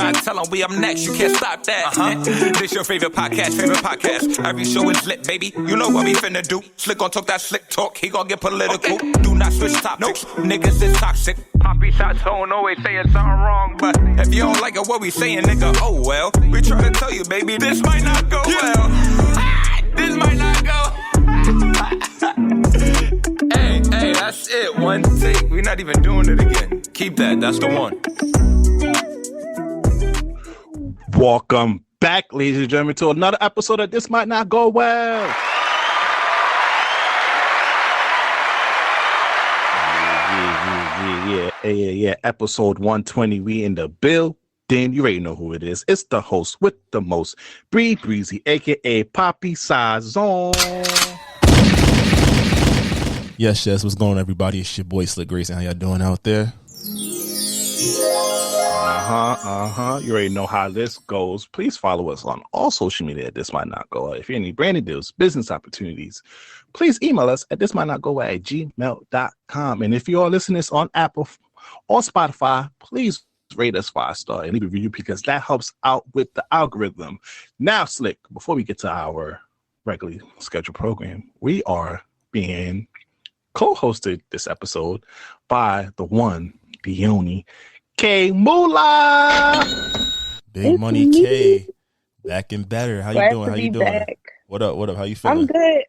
I tell them we up next, you can't stop that. This your favorite podcast. Every show is lit, baby. You know what we finna do. Slick gon' talk that slick talk, he gon' get political. Okay. Do not switch topics, niggas is toxic. Poppy shots don't always saying something wrong, but if you don't like it, what we saying, nigga, oh well. We try to tell you, baby, this might not go well. This might not go. Hey, that's it. One take. We're not even doing it again. Keep that. That's the one. Welcome back, ladies and gentlemen, to another episode of This Might Not Go Well. Yeah. Episode 120. We in the building. You already know who it is. It's the host with the most, Breezy, aka Poppy Sazon. Yes, what's going on, everybody? It's your boy Slick Grayson. How y'all doing out there? You already know how this goes. Please follow us on all social media. This might not go. If you have any branding deals, business opportunities, please email us at thismightnotgo@gmail.com. And if you are listening to this on Apple or Spotify, please rate us 5-star and leave a review because that helps out with the algorithm. Now, Slick, before we get to our regularly scheduled program, we are being co-hosted this episode by the one, the only, KayMunny. Big Money K, back and better. How you doing? How you doing? Back. What up? How you feeling? I'm good.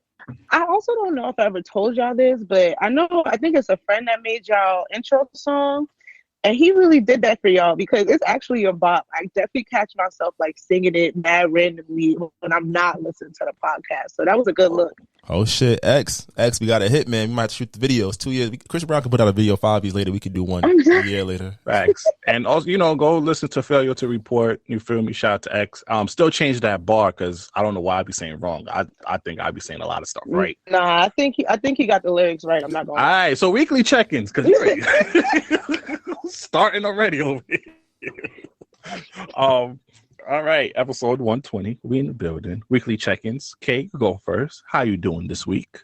I also don't know if I ever told y'all this, but I think it's a friend that made y'all intro song. And he really did that for y'all because it's actually a bop. I definitely catch myself like singing it mad randomly when I'm not listening to the podcast. So that was a good look. Oh shit, X, we got a hit, man. We might shoot the videos. 2 years. Chris Brown can put out a video 5 years later. We could do one a year later. Facts. And also, go listen to Failure to Report. You feel me? Shout out to X. Still change that bar because I don't know why I be saying wrong. I think I be saying a lot of stuff right. Nah, I think he got the lyrics right. I'm not going. All right, so weekly check-ins because starting already over here. All right, episode 120. We in the building. Weekly check-ins. Kay, you go first. How you doing this week?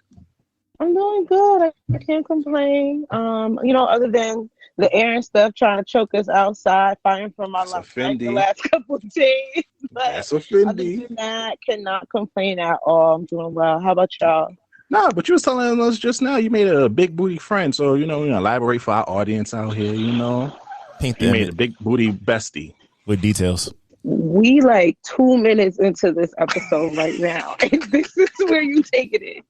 I'm doing good. I can't complain. Other than the air and stuff trying to choke us outside, fighting for my life the last couple of days. But that's offending. Other than that, cannot complain at all. I'm doing well. How about y'all? Nah, but you was telling us just now you made a big booty friend. So, elaborate for our audience out here, Paint you made a big booty bestie. With details. We 2 minutes into this episode right now. And this is where you taking it.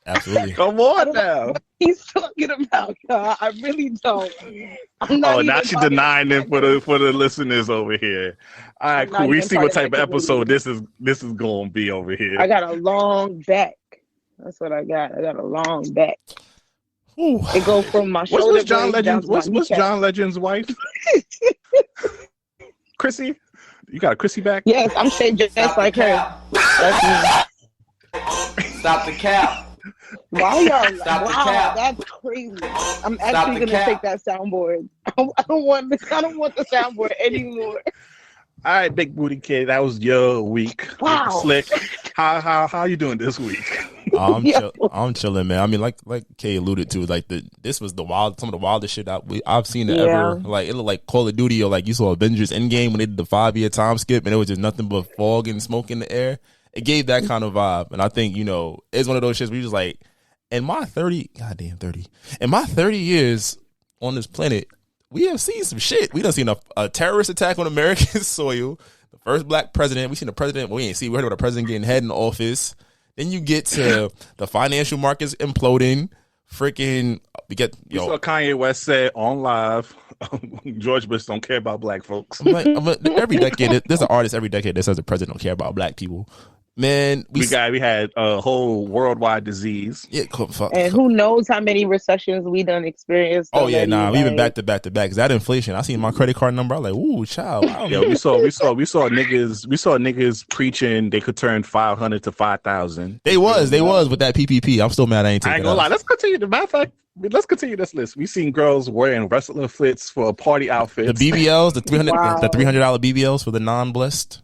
Absolutely. Come on now. He's talking about, y'all. I really don't. I'm not now she's denying it for the listeners over here. All right, cool. We see what type of episode this is going to be over here. I got a long back. That's what I got. I got a long back. Ooh. It goes from my shoulder. What's John Legend's wife? Chrissy? You got a Chrissy back? Yes, I'm shaped just like her. That's me. Stop the cap. Wow, y'all. Stop the cap. That's crazy. I'm actually gonna take that soundboard. I don't want the soundboard anymore. All right, big booty kid. That was your week. Wow. Slick. How you doing this week? I'm chilling, man. I mean, like Kay alluded to, this was some of the wildest shit I've seen ever. Like it looked like Call of Duty or like you saw Avengers Endgame when they did the 5-year time skip and it was just nothing but fog and smoke in the air. It gave that kind of vibe, and I think it's one of those shits where you just like, in my 30 years on this planet, we have seen some shit. We done seen a terrorist attack on American soil. The first black president. We seen the president. We heard about the president getting head in office. Then you get to the financial markets imploding. Freaking, we saw Kanye West say on live, George Bush don't care about black folks. Every decade, there's an artist every decade that says the president don't care about black people. Man, we had a whole worldwide disease. Yeah, and who knows how many recessions we done experienced. Oh yeah, we even back to back because that inflation. I seen my credit card number. I was like, ooh, child. Yeah, we saw niggas preaching they could turn 500 to 5,000. They was with that PPP. I'm still mad I ain't taking it. I ain't gonna lie. Let's continue. The matter of fact, let's continue this list. We've seen girls wearing wrestling fits for party outfits. The BBLs, the $300 BBLs for the non-blessed.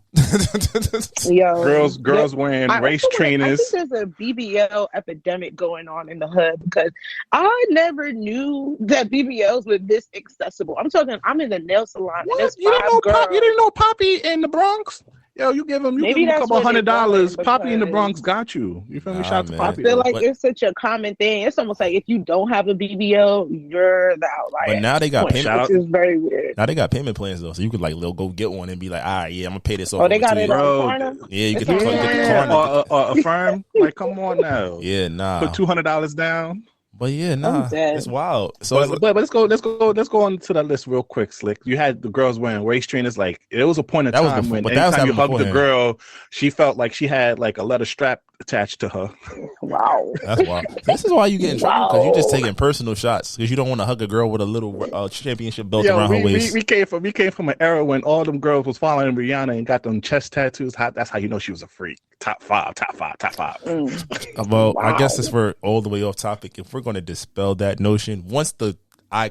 Yo, girls wearing race trainers. I think there's a BBL epidemic going on in the hood because I never knew that BBLs were this accessible. I'm in the nail salon. What? You didn't know Poppy in the Bronx? Yo, you give him a couple $100. Poppy in the Bronx got you. You feel me? Shout out to Poppy. I feel like it's such a common thing. It's almost like if you don't have a BBL, you're the outlier. But now they got payment. Which is very weird. Now they got payment plans though, so you could like go get one and be like, all right, yeah, I'm gonna pay this off. Oh, they got it on Klarna? Yeah, you can get the Klarna. Or Affirm. Like, come on now. Yeah, nah. Put $200 down. But yeah, nah, it's wild. So, but let's go on to that list real quick, Slick. You had the girls wearing waist trainers. Like, it was a point in time when anytime you hugged the girl, she felt like she had like a leather strap attached to her. Wow, that's wild. This is why you get in trouble because you're just taking personal shots because you don't want to hug a girl with a little championship belt around her waist. We came from an era when all them girls was following Rihanna and got them chest tattoos. That's how you know she was a freak. Top five. Well, I guess it's for all the way off topic. If we're going to dispel that notion, once the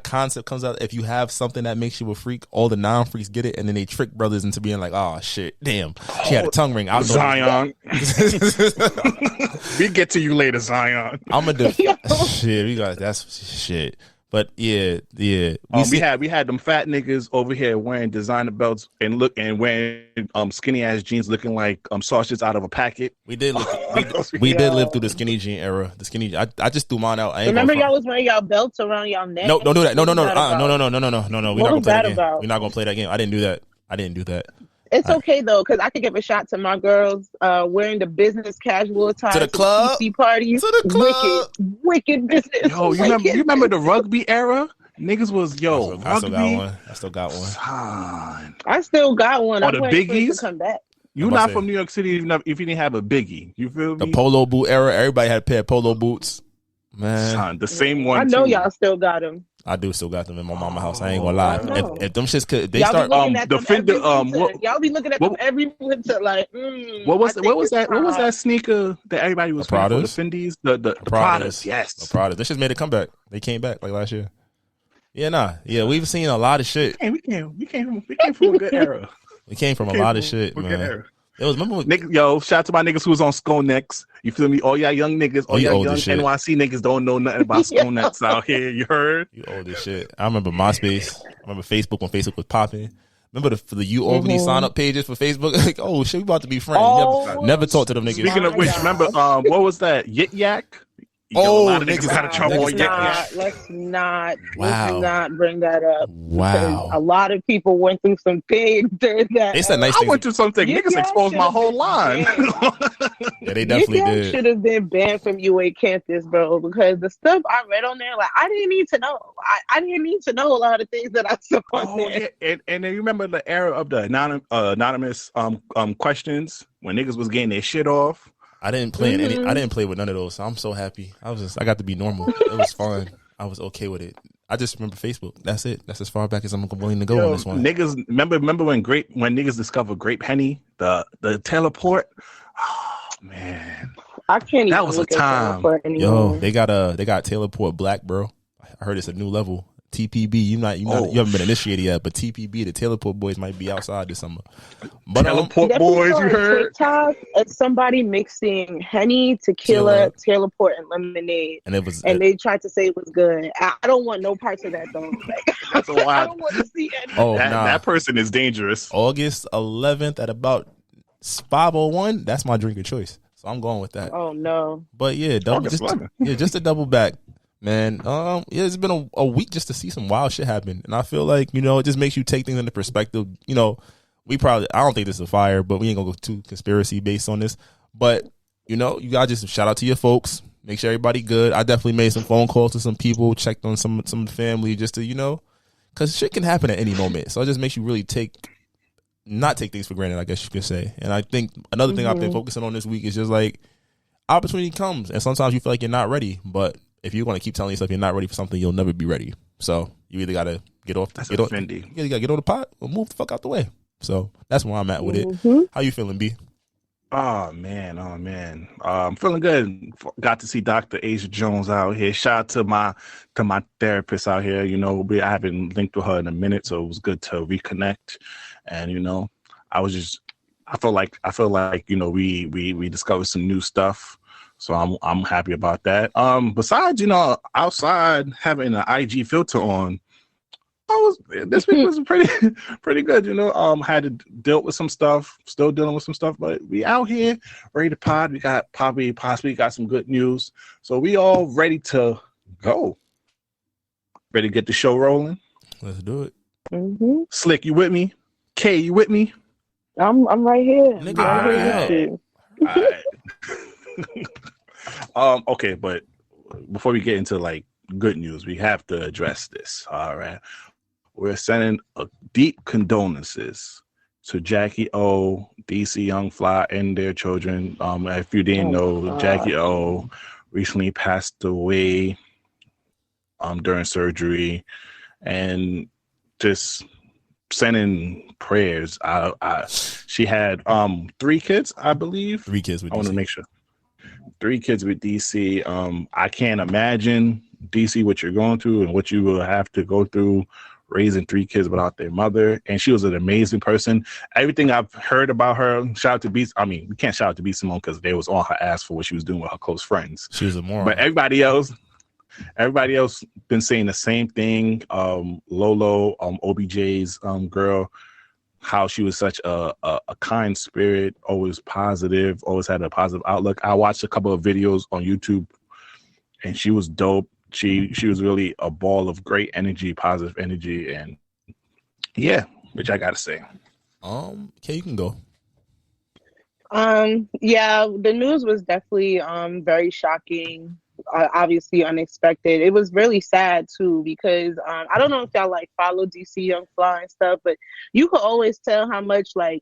concept comes out, if you have something that makes you a freak, all the non-freaks get it, and then they trick brothers into being like, oh shit, damn, she had a tongue ring. Zion. We get to you later, Zion. I'm a shit. We got that's shit. But yeah. We had them fat niggas over here wearing designer belts and wearing skinny ass jeans looking like sausages out of a packet. We did live through the skinny jean era. The skinny I just threw mine out. Remember y'all was wearing y'all belts around y'all neck? No, don't do that. No. We're not gonna play that game. About? We're not gonna play that game. I didn't do that. It's okay though, because I could give a shot to my girls wearing the business casual attire to the club, PC parties, to the club, wicked business. Yo, you remember the rugby era? Niggas was rugby. I still got one. I still got one. Or the biggies. To come back. You're not from New York City if you didn't have a biggie. You feel me? The polo boot era. Everybody had a pair of polo boots. Man, son, the same one. I know y'all still got them. I do still got them in my mama's house. I ain't gonna lie. If them shits could, they y'all start the Fender. Y'all be looking at them every winter like. What was that sneaker that everybody was wearing for the Fendies? The Pradas. Yes, the Pradas. They just made a comeback. They came back like last year. Yeah, we've seen a lot of shit. We came from a good era. We came from a lot of shit, man. It was shout out to my niggas who was on Skonex. You feel me? All y'all young niggas, all y'all young NYC niggas don't know nothing about Skonex out here. You heard? You old as shit. I remember MySpace. I remember Facebook when Facebook was popping. Remember the You Albany sign up pages for Facebook? Like, oh shit, we about to be friends. Never talk to them niggas. Speaking of which, remember what was that? Yit Yak? A lot of niggas got in trouble. Let's not bring that up. Wow. A lot of people went through some things during that. They said nice things. I went through something. Niggas exposed my whole line. Yeah, they definitely did. Should have been banned from UA campus, bro, because the stuff I read on there, like, I didn't need to know. I didn't need to know a lot of things that I saw on there. Yeah. And then you remember the era of the anonymous questions when niggas was getting their shit off. I didn't play I didn't play with none of those. So I'm so happy. I got to be normal. It was fun. I was okay with it. I just remember Facebook. That's it. That's as far back as I'm willing to go on this one. Niggas, remember when niggas discovered Grape Henny, the teleport. Oh man, I can't. That was a time. Yo, they got teleport black, bro. I heard it's a new level. TPB, you haven't been initiated yet, but TPB, the teleport boys might be outside this summer. But teleport boys, you heard? TikTok of somebody mixing Henny, tequila, teleport, and lemonade, and they tried to say it was good. I don't want no parts of that though. That's a lot. I don't want to see any. That person is dangerous. August 11th at about 5:01. That's my drink of choice, so I'm going with that. Oh no! But yeah, just a double back. Man, it's been a week just to see some wild shit happen. And I feel like, it just makes you take things into perspective. I don't think this is a fire, but we ain't gonna go too conspiracy based on this. But, you gotta just shout out to your folks, make sure everybody good. I definitely made some phone calls to some people, checked on some family just to, because shit can happen at any moment. So it just makes you really not take things for granted, I guess you could say. And I think another thing I've been focusing on this week is just like opportunity comes. And sometimes you feel like you're not ready, but if you're going to keep telling yourself you're not ready for something, you'll never be ready. So you either got to you got to get on the pot or move the fuck out the way. So that's where I'm at with it. How you feeling, B? Oh man, I'm feeling good. Got to see Dr. Asia Jones out here. Shout out to my therapist out here. You know, I haven't linked with her in a minute, so it was good to reconnect. And you know, I feel like you know we discovered some new stuff. So I'm happy about that. Besides, you know, outside having an IG filter on, this week was pretty good, you know. Had to deal with some stuff, still dealing with some stuff, but we out here ready to pod. We got possibly got some good news, so we all ready to go. Ready to get the show rolling. Let's do it. Mm-hmm. Slick, you with me? Kay, you with me? I'm right here. Nigga, Right hurry here up. with you. Okay, but before we get into like good news, we have to address this. All right. We're sending a deep condolences to Jacky-Oh, DC Young Fly, and their children. If you didn't know, Jacky-Oh recently passed away during surgery, and just sending prayers. She had 3 kids, I believe. 3 kids with DC. I want to make sure. 3 kids with DC. I can't imagine DC what you're going through and what you will have to go through raising 3 kids without their mother. And she was an amazing person. Everything I've heard about her, shout out to B. I mean, we can't shout out to B Simone because they was on her ass for what she was doing with her close friends. She was a moron. But everybody else been saying the same thing. Lolo, OBJ's girl, how she was such a kind spirit, always positive, always had a positive outlook. I watched a couple of videos on YouTube, and she was dope. She was really a ball of great energy, positive energy, and yeah, which I gotta say. Okay, you can go. Yeah, the news was definitely very shocking. Obviously unexpected. It was really sad too because I don't know if y'all like follow DC Young Fly and stuff, but you could always tell how much like,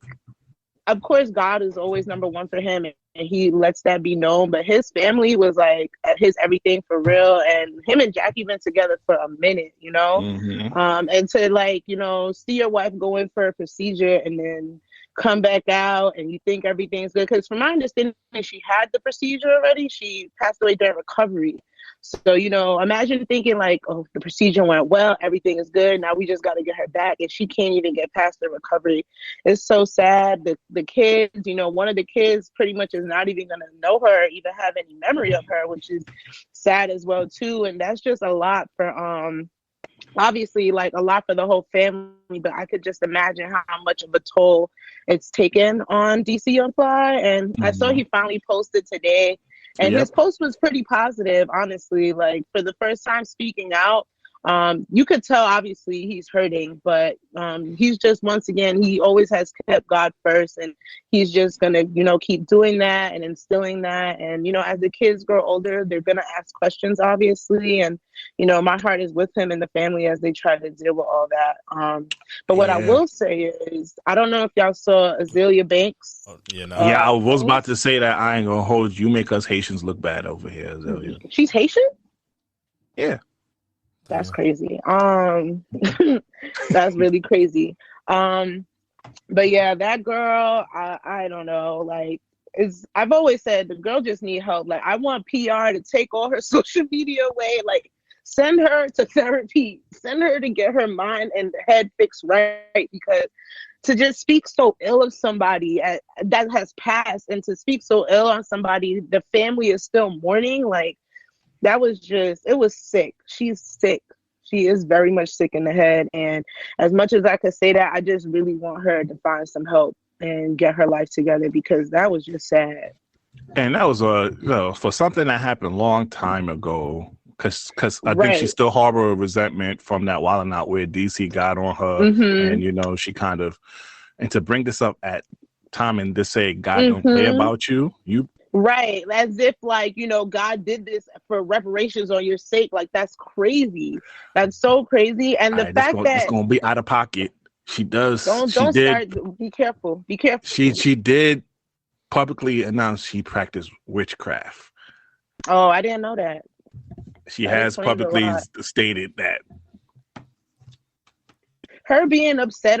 of course, God is always number one for him, and he lets that be known. But his family was like his everything for real, and him and Jackie been together for a minute, you know. Mm-hmm. And to like, you know, see your wife go in for a procedure and then come back out and you think everything's good, because from my understanding she had the procedure already. She passed away during recovery. So, you know, imagine thinking like, oh, the procedure went well, everything is good, now we just got to get her back, and she can't even get past the recovery. It's so sad. The kids, you know, one of the kids pretty much is not even gonna know her, even have any memory of her, which is sad as well too. And that's just a lot for obviously like a lot for the whole family, but I could just imagine how much of a toll it's taken on DC Young Fly. And I saw he finally posted today, and his post was pretty positive, honestly. Like, for the first time speaking out, you could tell obviously he's hurting, but he's just, once again, he always has kept God first, and he's just gonna, you know, keep doing that and instilling that. And, you know, as the kids grow older, they're gonna ask questions, obviously, and, you know, my heart is with him and the family as they try to deal with all that. But what I will say is, I don't know if y'all saw Azealia Banks. I was about to say that. I ain't gonna hold you. Make us Haitians look bad over here, Azealia. She's Haitian? Yeah. That's crazy. That's really crazy. But yeah, that girl, I don't know. Like, I've always said the girl just need help. Like, I want PR to take all her social media away. Like, send her to therapy. Send her to get her mind and head fixed right, because to just speak so ill of somebody that has passed, and to speak so ill on somebody the family is still mourning, like, that was just, it was sick. She's sick. She is very much sick in the head. And as much as I could say that, I just really want her to find some help and get her life together, because that was just sad. And that was for something that happened a long time ago. Because I think she still harbor resentment from that Wildin' Out where DC got on her. And, you know, she kind of, and to bring this up at time and to say, God don't play about you. Right. As if, like, you know, God did this for reparations on your sake. Like, that's crazy. That's so crazy. And the fact that it's going to be out of pocket. She does. Don't start. Be careful. Be careful. She did publicly announce she practiced witchcraft. Oh, I didn't know that. She has publicly stated that. Her being upset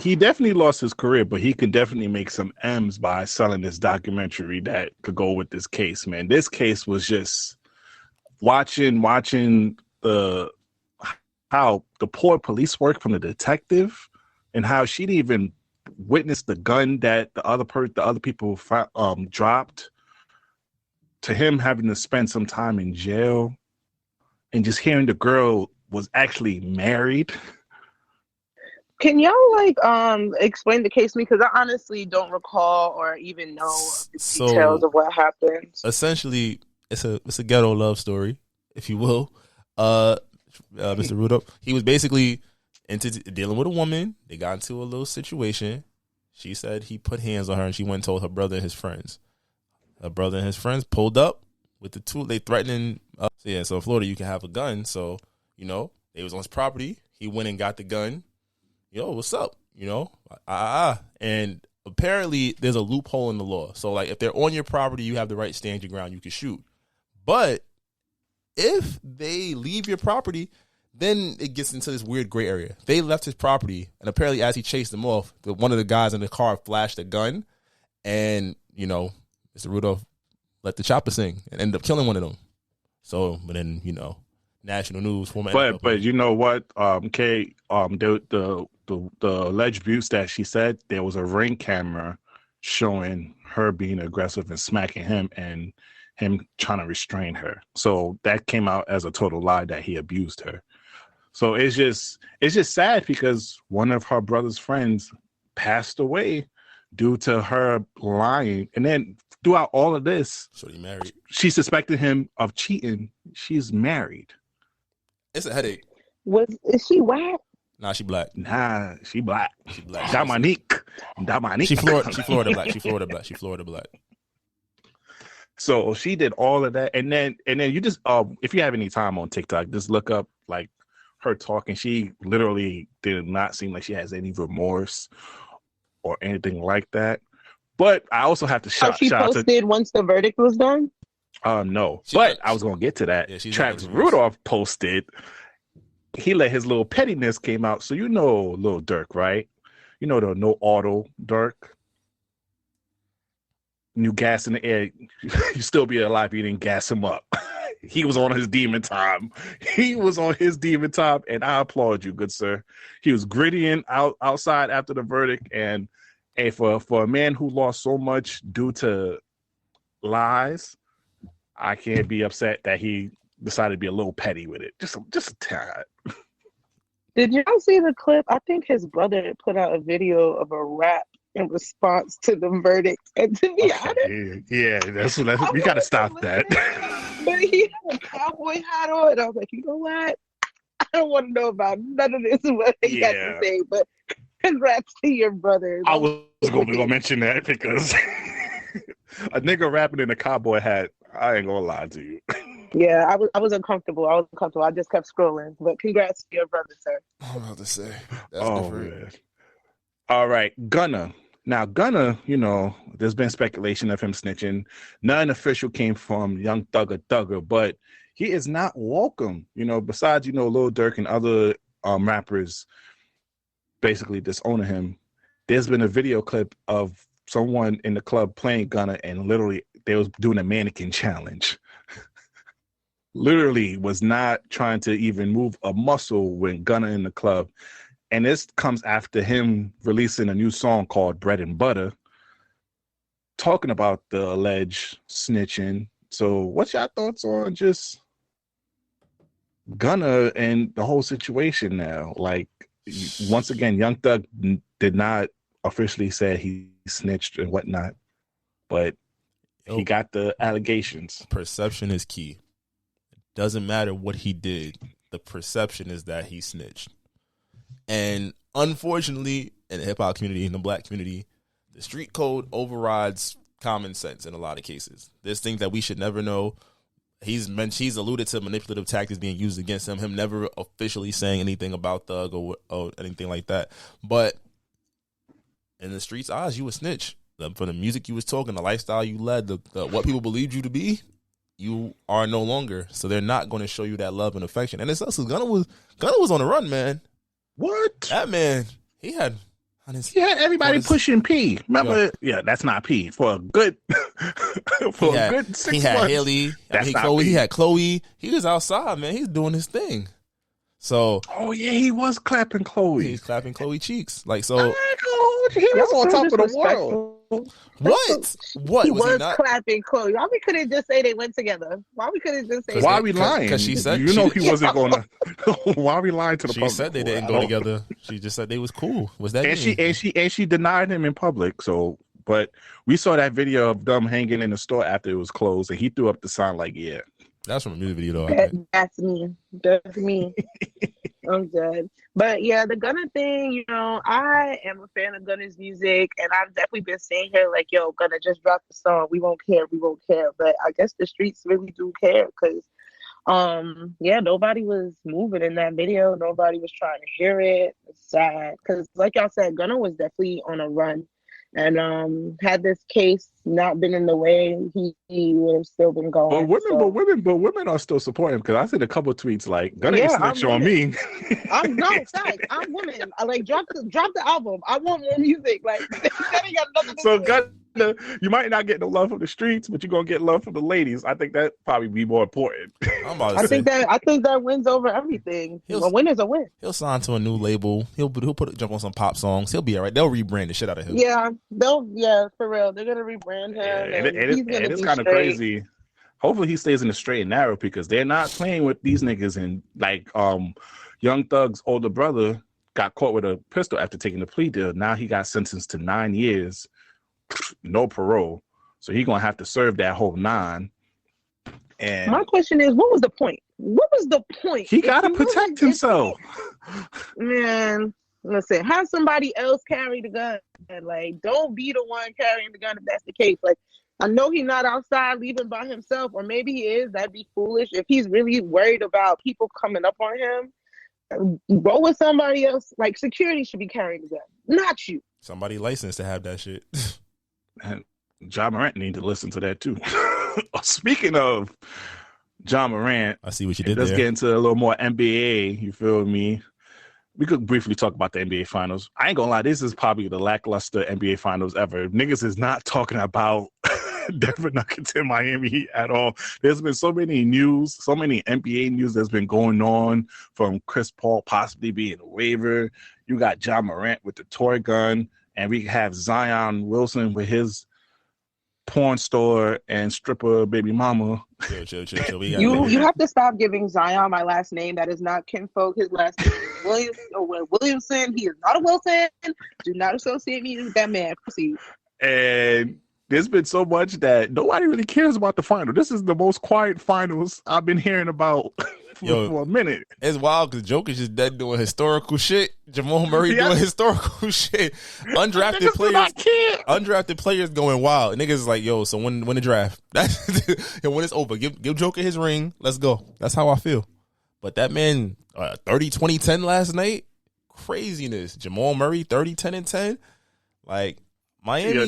he definitely lost his career, but he could definitely make some M's by selling this documentary that could go with this case, man. This case was just watching the how the poor police work from the detective and how she didn't even witness the gun that the other people dropped, to him having to spend some time in jail and just hearing the girl was actually married. Can y'all explain the case to me? Because I honestly don't recall or even know the details of what happened. Essentially, it's a ghetto love story, if you will. Mr. Rudolph, he was basically into dealing with a woman. They got into a little situation. She said he put hands on her, and she went and told her brother and his friends. Her brother and his friends pulled up with the tool. They threatening. So in Florida, you can have a gun. So, they was on his property. He went and got the gun. Yo, what's up? And apparently there's a loophole in the law. So like if they're on your property, you have the right to stand your ground. You can shoot. But if they leave your property, then it gets into this weird gray area. They left his property, and apparently as he chased them off, one of the guys in the car flashed a gun, and, Mr. Rudolph let the chopper sing and ended up killing one of them. So, but then, national news. But you know what, Kay, the alleged abuse that she said, there was a Ring camera showing her being aggressive and smacking him and him trying to restrain her. So that came out as a total lie that he abused her. So it's just sad because one of her brother's friends passed away due to her lying. And then throughout all of this, so he married. She suspected him of cheating. She's married. It's a headache. Is she white? Nah, she black. Nah, she black. She black. Dominique. She Florida black. She Florida black. So she did all of that, and then you just if you have any time on TikTok, just look up like her talking. She literally did not seem like she has any remorse or anything like that. But I also have to shout posted once the verdict was done. No, but I was gonna get to that. Yeah, Travis Rudolph posted. He let his little pettiness came out. So Lil Durk, right? The no auto Durk. New gas in the air. You still be alive if you didn't gas him up. He was on his demon time. And I applaud you, good sir. He was grittying outside after the verdict, and for a man who lost so much due to lies, I can't be upset that he decided to be a little petty with it. Just a tad. Did y'all see the clip? I think his brother put out a video of a rap in response to the verdict. And to be honest, yeah, we gotta stop that. But he had a cowboy hat on, and I was like, you know what? I don't want to know about none of this what he had to say. But congrats to your brother. I was gonna mention that because a nigga rapping in a cowboy hat, I ain't gonna lie to you. Yeah, I was uncomfortable. I just kept scrolling. But congrats to your brother, sir. I'm about to say. That's different. Man. All right, Gunna. Now, Gunna, there's been speculation of him snitching. None official came from Young Thugger, but he is not welcome. Besides, Lil Durk and other rappers basically disowning him. There's been a video clip of someone in the club playing Gunna, and literally they was doing a mannequin challenge. Literally was not trying to even move a muscle when Gunna in the club. And this comes after him releasing a new song called Bread and Butter, talking about the alleged snitching. So what's your thoughts on just Gunna and the whole situation now? Like, once again, Young Thug did not officially say he snitched and whatnot, but he got the allegations. Perception is key. It doesn't matter what he did. The perception is that he snitched. And unfortunately, in the hip-hop community, in the black community, the street code overrides common sense in a lot of cases. There's things that we should never know. He's alluded to manipulative tactics being used against him, him never officially saying anything about Thug or anything like that. But in the streets' eyes, you a snitch. For the music you was talking, the lifestyle you led, the what people believed you to be, you are no longer. So they're not going to show you that love and affection. And it's us. Gunna was on the run, man. What? That man, he had Honest, He had everybody pushing P. Remember? Yeah, that's not P. For a good, good 6 months. He had Haley. He had Chloe. He was outside, man. He's doing his thing. So, oh yeah, he was clapping Chloe. He's clapping Chloe cheeks, like so. He was on top of the world. What? What he was was clapping Chloe? Why we couldn't just say they went together? Why we couldn't just say? Why are we lying? Because she said he wasn't going to. Why are we lying to the public? She said they didn't go together. She just said they was cool. Was that? And she denied him in public. So, but we saw that video of them hanging in the store after it was closed, and he threw up the sign like, "Yeah." That's from a music video, though. That's me. That's me. I'm dead. But yeah, the Gunna thing, I am a fan of Gunna's music, and I've definitely been saying here, like, yo, Gunna just dropped the song. We won't care. But I guess the streets really do care because, nobody was moving in that video. Nobody was trying to hear it. It's sad because, like y'all said, Gunna was definitely on a run. And had this case not been in the way, he would have still been going. But women are still supporting because I seen a couple of tweets like Gunna ain't snitch on me. I'm women. I like drop the album. I want more music. Like that ain't got nothing to do. Gunna, you might not get no love from the streets, but you're gonna get love from the ladies. I think that probably be more important. I think that wins over everything. A win is a win. He'll sign to a new label. He'll jump on some pop songs. He'll be all right. They'll rebrand the shit out of him. Yeah, for real. They're gonna rebrand him. It's kind of crazy. Hopefully he stays in the straight and narrow because they're not playing with these niggas. And like Young Thug's older brother got caught with a pistol after taking the plea deal. Now he got sentenced to 9 years. No parole, so he's gonna have to serve that whole 9. And my question is, what was the point? He gotta protect himself. Man, listen, have somebody else carry the gun. Like, don't be the one carrying the gun if that's the case. Like, I know he's not outside leaving by himself, or maybe he is. That'd be foolish. If he's really worried about people coming up on him, go with somebody else. Like, security should be carrying the gun, not you. Somebody licensed to have that shit. And John Morant need to listen to that too. Speaking of John Morant, I see what you did there. Let's get into a little more NBA. You feel me? We could briefly talk about the NBA Finals. I ain't gonna lie, this is probably the lackluster NBA Finals ever. Niggas is not talking about Denver Nuggets in Miami Heat at all. There's been so many NBA news that's been going on, from Chris Paul possibly being a waiver. You got John Morant with the toy gun. And we have Zion Wilson with his porn store and stripper baby mama. Chill. You have to stop giving Zion my last name. That is not kinfolk. His last name is Williamson. He is not a Wilson. Do not associate me with that man. Proceed. And there's been so much that nobody really cares about the final. This is the most quiet finals I've been hearing about for a minute. It's wild because Joker's just dead doing historical shit. Jamal Murray doing historical shit. Undrafted players going wild. Niggas is like, yo, so when the draft? And when it's over, give Joker his ring. Let's go. That's how I feel. But that man, 30, 20, 10 last night, craziness. Jamal Murray, 30, 10, and 10. Like, Miami. Yeah,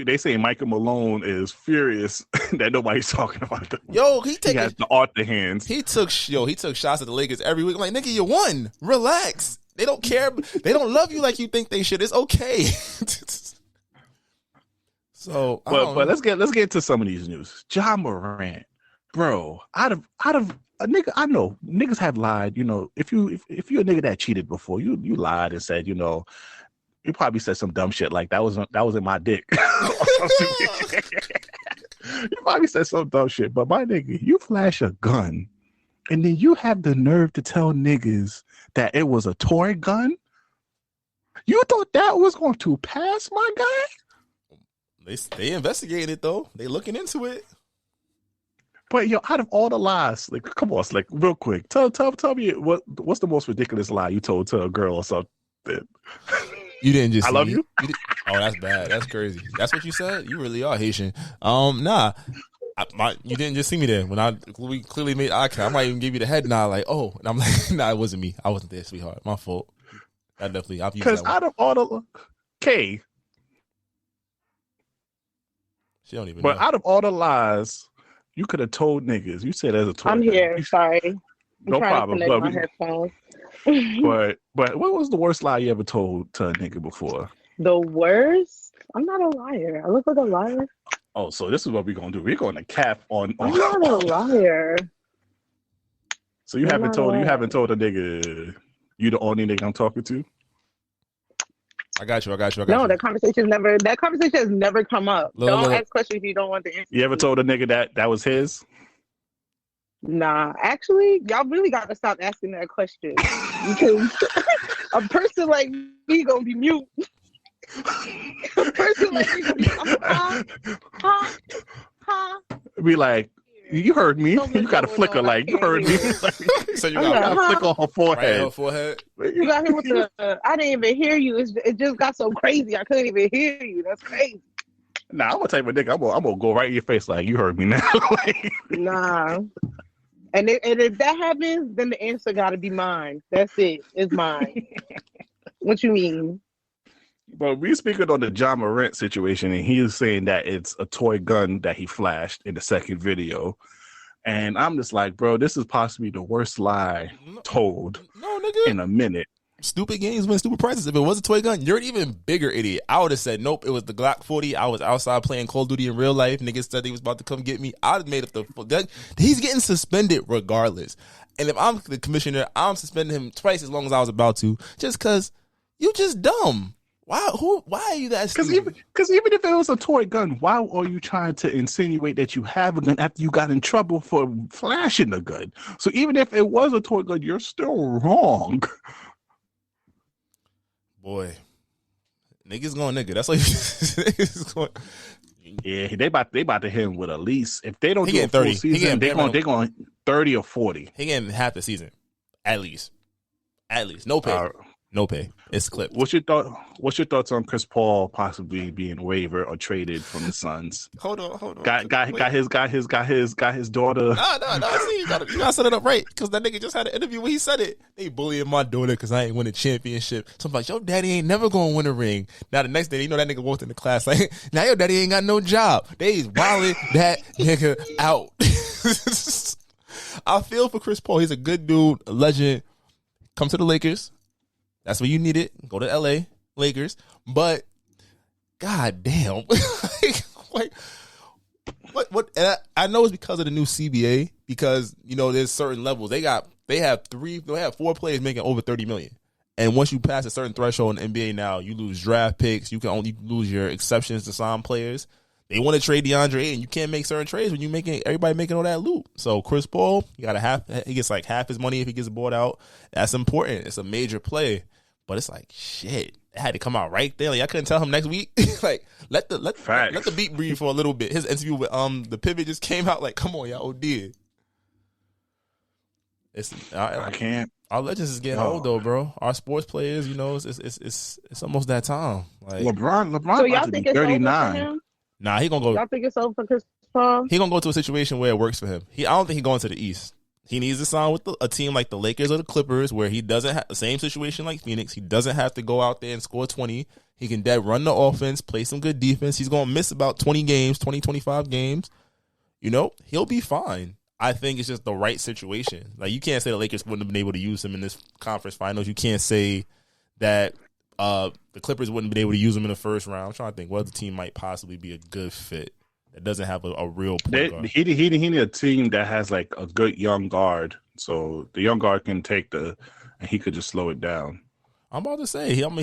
they say Michael Malone is furious that nobody's talking about them. Yo, he has the Arthur hands. He took shots at the Lakers every week. Like, nigga, you won. Relax. They don't care. They don't love you like you think they should. It's okay. So, but let's get into some of these news. John Morant, bro, out of a nigga, I know niggas have lied. If you're a nigga that cheated before, you lied and said, you probably said some dumb shit like that was in my dick. You probably said some dumb shit, but my nigga, you flash a gun, and then you have the nerve to tell niggas that it was a toy gun. You thought that was going to pass, my guy? They investigated it though. They looking into it. But yo, out of all the lies, like, come on, like, real quick, tell me what's the most ridiculous lie you told to a girl or something? You didn't just. I love you. Oh, that's bad. That's crazy. That's what you said. You really are Haitian. Nah. You didn't just see me there when we clearly made eye contact. I might even give you the head nod, like, oh, and I'm like, nah, it wasn't me. I wasn't there, sweetheart. My fault. I've used that. Because out of all the Kay, she don't even. But know. Out of all the lies, you could have told niggas. You said as a toy. I'm here. Sorry. No problem. To connect my headphones. But what was the worst lie you ever told to a nigga before? The worst? I'm not a liar. I look like a liar. Oh, so this is what we're gonna do. We're gonna cap on. I'm not a liar. So you haven't told a nigga you the only nigga I'm talking to? I got you. No, that conversation has never come up. Don't ask questions you don't want to answer. You ever told a nigga that was his? Nah, actually, y'all really got to stop asking that question because a person like me gonna be mute. A person like me gonna be Be like, you heard me. You got a flicker like you heard me. So you got a flicker on her forehead. Right on her forehead. You got him with the. I didn't even hear you. It just got so crazy. I couldn't even hear you. That's crazy. Nah, I'm gonna tell you, nigga. I'm gonna go right in your face like you heard me now. Nah. And if that happens, then the answer got to be mine. That's it. It's mine. What you mean? But we speaking on the John Morant situation, and he is saying that it's a toy gun that he flashed in the second video. And I'm just like, bro, this is possibly the worst lie told in a minute. Stupid games win stupid prizes. If it was a toy gun, you're an even bigger idiot. I would have said, nope, it was the Glock 40. I was outside playing Call of Duty in real life. Niggas said they was about to come get me. I'd have made up he's getting suspended regardless. And if I'm the commissioner, I'm suspending him twice as long as I was about to, just because you just dumb. Why are you that stupid? Because even if it was a toy gun, why are you trying to insinuate that you have a gun after you got in trouble for flashing the gun? So even if it was a toy gun, you're still wrong. Boy, niggas going nigga. That's like niggas going. Yeah, they about to hit him with at least, if they don't He do a getting 30. full season, they're going 30 or 40. He getting half the season, at least. No pay. No pay. It's clipped. What's your thoughts on Chris Paul possibly being waived or traded from the Suns? Hold on. Got his daughter. No. See, you gotta set it up right, because that nigga just had an interview where he said it. They bullying my daughter because I ain't win a championship. So I'm like, your daddy ain't never gonna win a ring. Now the next day, you know that nigga walked in the class like, now your daddy ain't got no job. They wilding that nigga out. I feel for Chris Paul. He's a good dude, a legend. Come to the Lakers. That's where you need it. Go to LA, Lakers. But god damn. like what and I know it's because of the new CBA, because you know there's certain levels. They have 4 players making over 30 million. And once you pass a certain threshold in the NBA now, you lose draft picks, you can only lose your exceptions to sign players. They want to trade DeAndre Ayton. You can't make certain trades when you everybody making all that loot. So Chris Paul, he gets like half his money if he gets bought out. That's important. It's a major play. But it's like, shit, it had to come out right there. Like, I couldn't tell him next week. Like, let the beat breathe for a little bit. His interview with the Pivot just came out like, come on, y'all did. I can't. Our legends is getting old though, bro. Our sports players, you know, it's almost that time. Like LeBron so y'all about to think be it's 39. over for him? Nah, he gonna go. Y'all think it's over for Chris Paul? He gonna go to a situation where it works for him. I don't think he going to the East. He needs to sign with a team like the Lakers or the Clippers, where he doesn't have the same situation like Phoenix. He doesn't have to go out there and score 20. He can run the offense, play some good defense. He's going to miss about 20 games, 20, 25 games. You know, he'll be fine. I think it's just the right situation. Like, you can't say the Lakers wouldn't have been able to use him in this conference finals. You can't say that the Clippers wouldn't have been able to use him in the first round. I'm trying to think what other team might possibly be a good fit that doesn't have a real point guard. He need a team that has like a good young guard, so the young guard can take and he could just slow it down. I'm about to say, I don't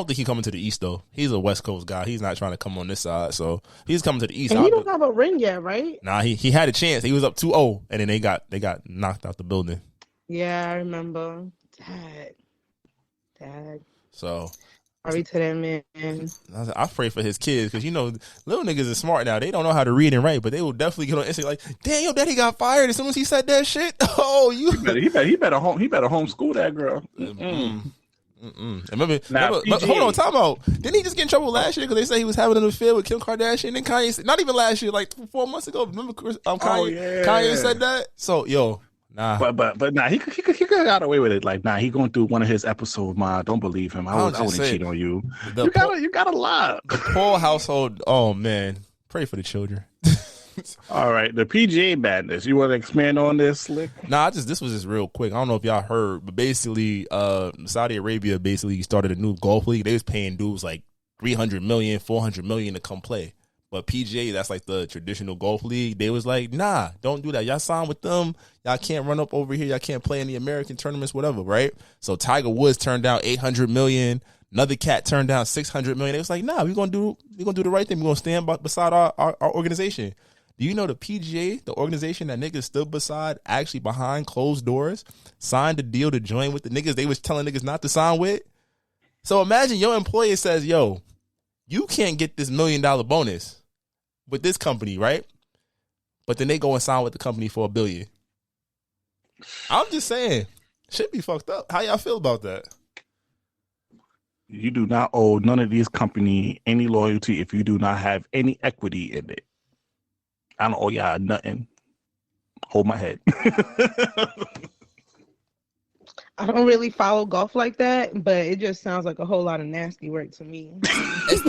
think he's coming to the East though. He's a West Coast guy. He's not trying to come on this side, so he's coming to the East. And he don't have a ring yet, right? Nah, he had a chance. He was up 2-0, and then they got knocked out the building. Yeah, I remember. Dad. So. Sorry to that man. I pray for his kids, because you know little niggas are smart now. They don't know how to read and write, but they will definitely get on Instagram like, "Damn, your daddy got fired as soon as he said that shit." Oh, you. He better homeschool that girl. Remember, hold on, time out. Didn't he just get in trouble last year because they say he was having an affair with Kim Kardashian? And Kanye, not even last year, like 4 months ago. Remember, Kanye said that. So, yo. Nah, but nah, he could got away with it. Like, nah, he going through one of his episodes. Ma, don't believe him. I wouldn't cheat on you. You gotta lie. The Paul household. Oh man, pray for the children. All right, the PGA madness. You want to expand on this, Slick? Nah, this was just real quick. I don't know if y'all heard, but basically, Saudi Arabia basically started a new golf league. They was paying dudes like 300 million, 400 million to come play. But PGA, that's like the traditional golf league. They was like, nah, don't do that. Y'all sign with them. Y'all can't run up over here. Y'all can't play in the American tournaments, whatever, right? So Tiger Woods turned down 800 million. Another cat turned down 600 million. It was like, nah, we're gonna do the right thing. We're gonna stand beside our organization. Do you know the PGA, the organization that niggas stood beside, actually behind closed doors, signed a deal to join with the niggas they was telling niggas not to sign with? So imagine your employer says, yo, you can't get this $1 million bonus with this company, right? But then they go and sign with the company for $1 billion. I'm just saying, shit be fucked up. How y'all feel about that? You do not owe none of these company any loyalty if you do not have any equity in it. I don't owe y'all nothing. Hold my head. I don't really follow golf like that, but it just sounds like a whole lot of nasty work to me. It's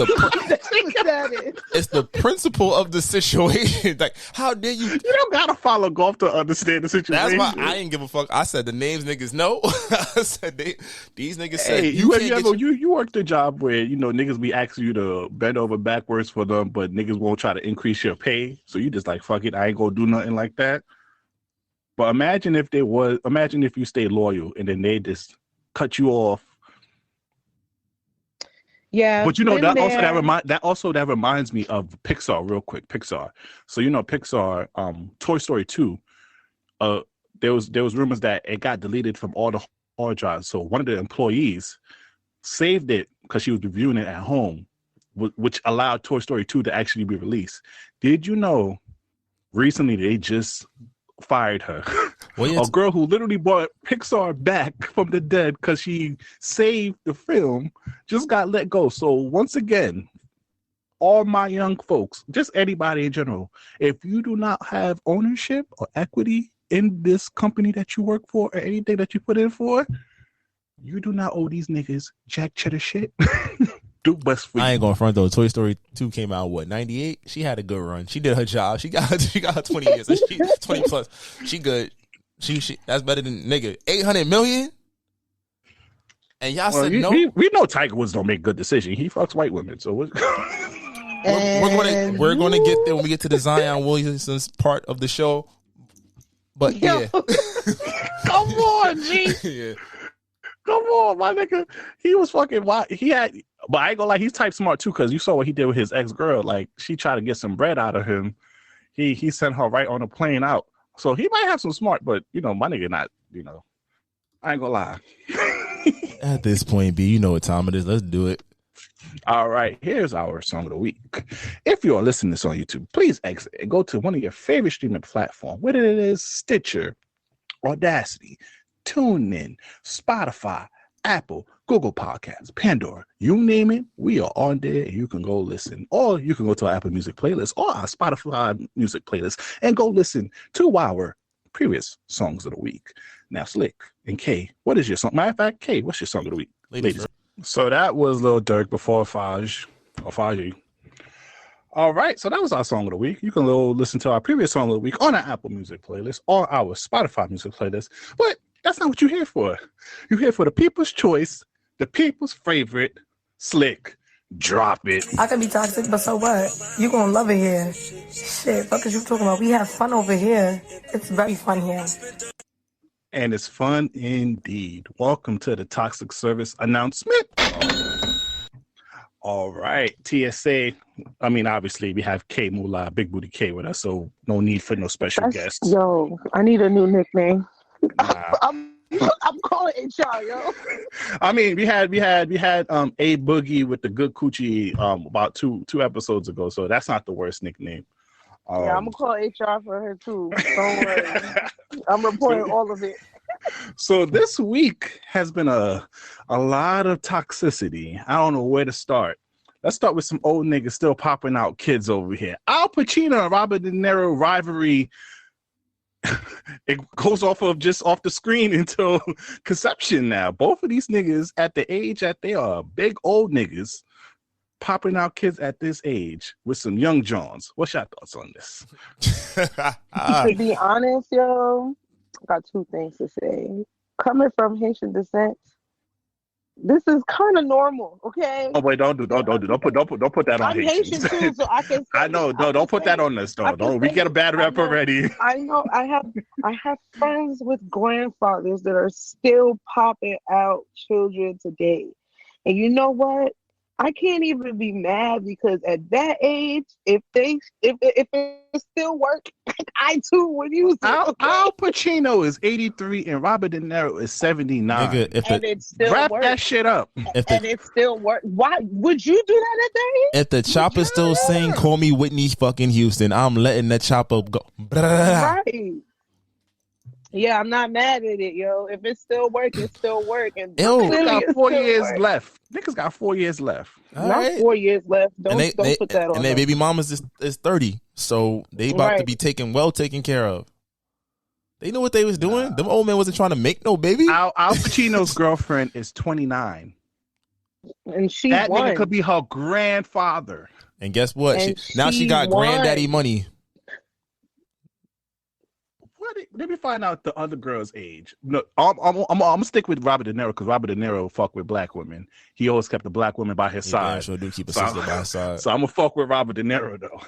the principle of the situation. Like, how dare you? You don't gotta follow golf to understand the situation. That's why I didn't give a fuck. I said the names niggas know. I said these niggas said you worked a job where niggas be asking you to bend over backwards for them, but niggas won't try to increase your pay. So you just like, fuck it, I ain't gonna do nothing like that. But imagine if you stayed loyal and then they just cut you off. Yeah. But that reminds me of Pixar real quick. Pixar. So Pixar, Toy Story 2, there was rumors that it got deleted from all the hard drives. So one of the employees saved it because she was reviewing it at home, which allowed Toy Story 2 to actually be released. Did you know recently they just fired her? A girl who literally brought Pixar back from the dead because she saved the film just got let go. So once again, all my young folks, just anybody in general, if you do not have ownership or equity in this company that you work for or anything that you put in for, you do not owe these niggas jack cheddar shit. Do best for you. I ain't going front though. Toy Story 2 came out 98? She had a good run. She did her job. She got her 20 years. She 20 plus. She good. She that's better than nigga 800 million. And y'all said no. We know Tiger Woods don't make good decisions. He fucks white women. So we're gonna get there when we get to the Zion Williamson's part of the show. But yeah, come on, G. Yeah. Come on, my nigga. He was fucking wild. But I ain't gonna lie, he's type smart too, because you saw what he did with his ex-girl. Like, she tried to get some bread out of him. He sent her right on a plane out. So he might have some smart, but my nigga not, I ain't gonna lie. At this point, B, you know what time it is. Let's do it. All right, here's our song of the week. If you are listening to this on YouTube, please exit and go to one of your favorite streaming platforms, whether it is Stitcher, Audacity, TuneIn, Spotify, Apple, Google Podcasts, Pandora, you name it, we are on there and you can go listen. Or you can go to our Apple Music playlist or our Spotify music playlist and go listen to our previous songs of the week. Now, Slick and Kay, what is your song? Matter of fact, Kay, what's your song of the week? Ladies. So that was Lil Durk before Faj. All right, so that was our song of the week. You can go listen to our previous song of the week on our Apple Music playlist or our Spotify music playlist. But that's not what you're here for. You're here for the people's choice, the people's favorite, Slick. Drop it. I can be toxic, but so what? You gonna love it here. Shit, fuck is you talking about? We have fun over here. It's very fun here. And it's fun indeed. Welcome to the Toxic Service announcement. All right, TSA. I mean, obviously, we have K Moolah, Big Booty K with us, so no need for no special guests. Yo, I need a new nickname. I'm calling HR, yo. I mean, we had A Boogie with the good coochie about two episodes ago, so that's not the worst nickname. Yeah, I'm gonna call HR for her too. Don't worry. I'm reporting all of it. So this week has been a lot of toxicity. I don't know where to start. Let's start with some old niggas still popping out kids over here. Al Pacino and Robert De Niro rivalry. It goes off the screen until conception now. Both of these niggas at the age that they are big old niggas popping out kids at this age with some young Johns. What's your thoughts on this? To be honest, yo, I got two things to say. Coming from Haitian descent, this is kind of normal, okay? Oh wait, don't put that on I'm Haitian too, so I can. I know, don't put that on this though. Don't we get a bad rep already? I know. I have friends with grandfathers that are still popping out children today, and you know what? I can't even be mad because at that age, if it still work, I too would use it. Al Pacino is 83 and Robert De Niro is 79. Nigga, and it still wrap works. that shit up. And it still works. Why would you do that at that age? If the chopper still saying "Call me Whitney fucking Houston," I'm letting that chopper go. Right. Yeah, I'm not mad at it, yo. If it still work, it still work. And Niggas got 4 years left. Niggas got 4 years left. Not 4 years left. Don't put that on. And their baby mamas is 30, so they about to be taken care of. They know what they was doing. Them old men wasn't trying to make no baby. Al Pacino's girlfriend is 29, and she that won. nigga could be her grandfather. And guess what? She got won. granddaddy money. Let me find out the other girl's age. No, I'm gonna stick with Robert De Niro because Robert De Niro fuck with black women. He always kept a black woman by his side. Sure do keep a sister by his side. So I'm gonna fuck with Robert De Niro though.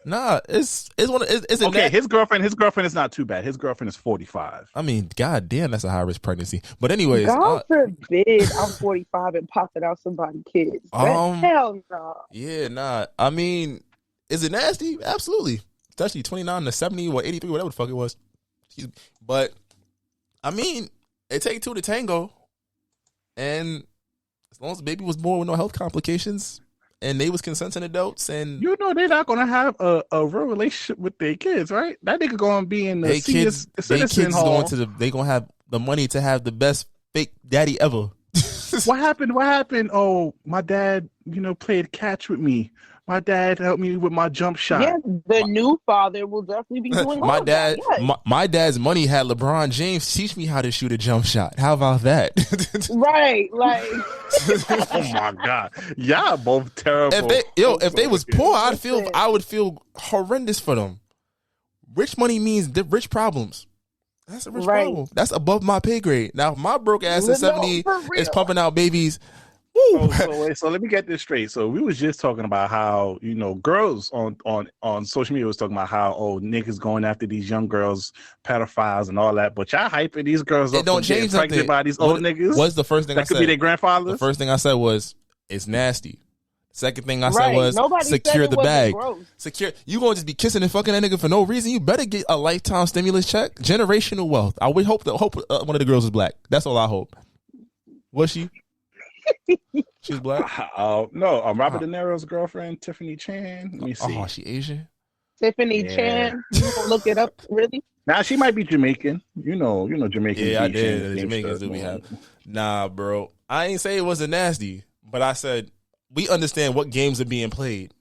Nah, it's okay. His girlfriend is not too bad. His girlfriend is 45. I mean, god damn, that's a high risk pregnancy. But anyways, God forbid I'm 45 and popping out somebody's kids. Hell no. Yeah, nah. I mean, is it nasty? Absolutely. Especially 29 to 70 or 83, whatever the fuck it was. But I mean, it take two to tango, and as long as the baby was born with no health complications, and they was consenting adults, and you know they're not gonna have a real relationship with their kids, right? That nigga gonna be in the senior citizen hall. They gonna have the money to have the best fake daddy ever. What happened? Oh, my dad, played catch with me. My dad helped me with my jump shot. Yeah, the new father will definitely be doing my dad. My dad's money had LeBron James teach me how to shoot a jump shot. How about that? Right, like. Oh my god, yeah, both terrible. If they was poor, I would feel horrendous for them. Rich money means rich problems. That's a rich problem. That's above my pay grade. Now, my broke ass at 70 is pumping out babies. So let me get this straight. So we was just talking about how girls on social media was talking about how niggas going after these young girls, pedophiles and all that. But y'all hyping these girls up. Don't change nothing by these old niggas. What's the first thing I said? That could be their grandfathers. The first thing I said was it's nasty. Second thing I said was secure the bag. Secure. You gonna just be kissing and fucking that nigga for no reason? You better get a lifetime stimulus check, generational wealth. I would hope one of the girls is black. That's all I hope. Was she? She's black. No, Robert De Niro's girlfriend, Tiffany Chan. Let me see. Oh, she Asian? Tiffany Chan. You gonna look it up, really? Nah, she might be Jamaican. You know, Jamaican. Yeah, I did. The Jamaicans do we have? Nah, bro. I ain't say it wasn't nasty, but I said we understand what games are being played.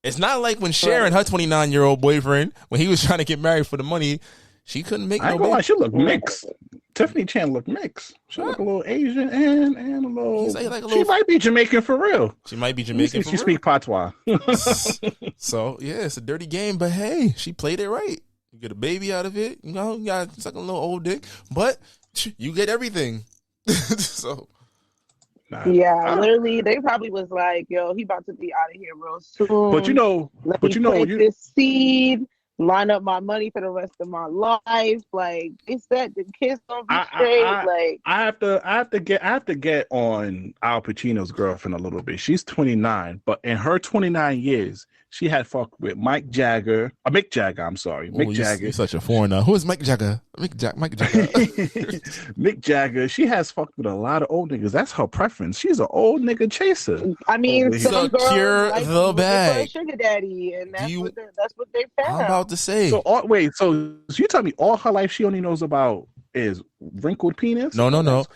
It's not like when Sharon, her 29-year-old boyfriend, when he was trying to get married for the money, she couldn't make no baby. She looked mixed. Tiffany Chan looked mixed. She looked a little Asian and a little. She might be Jamaican for real. She might be Jamaican for real. She speak patois. So yeah, it's a dirty game, but hey, she played it right. You get a baby out of it. You got suck a little old dick, but you get everything. So. Yeah, literally, they probably was like, "Yo, he about to be out of here real soon." But this seed. Line up my money for the rest of my life. Like they said, the kids don't be straight. I have to get on Al Pacino's girlfriend a little bit. She's 29, but in her 29 years, she had fucked with Mick Jagger. I'm sorry, Mick Jagger. You're such a foreigner. Who is Mick Jagger? Mick Jagger. Mick Jagger. She has fucked with a lot of old niggas. That's her preference. She's an old nigga chaser. I mean, some secure girls the bag. Sugar daddy, and that's what they found. I'm about to say. So you tell me all her life she only knows about is wrinkled penis? No. No. That's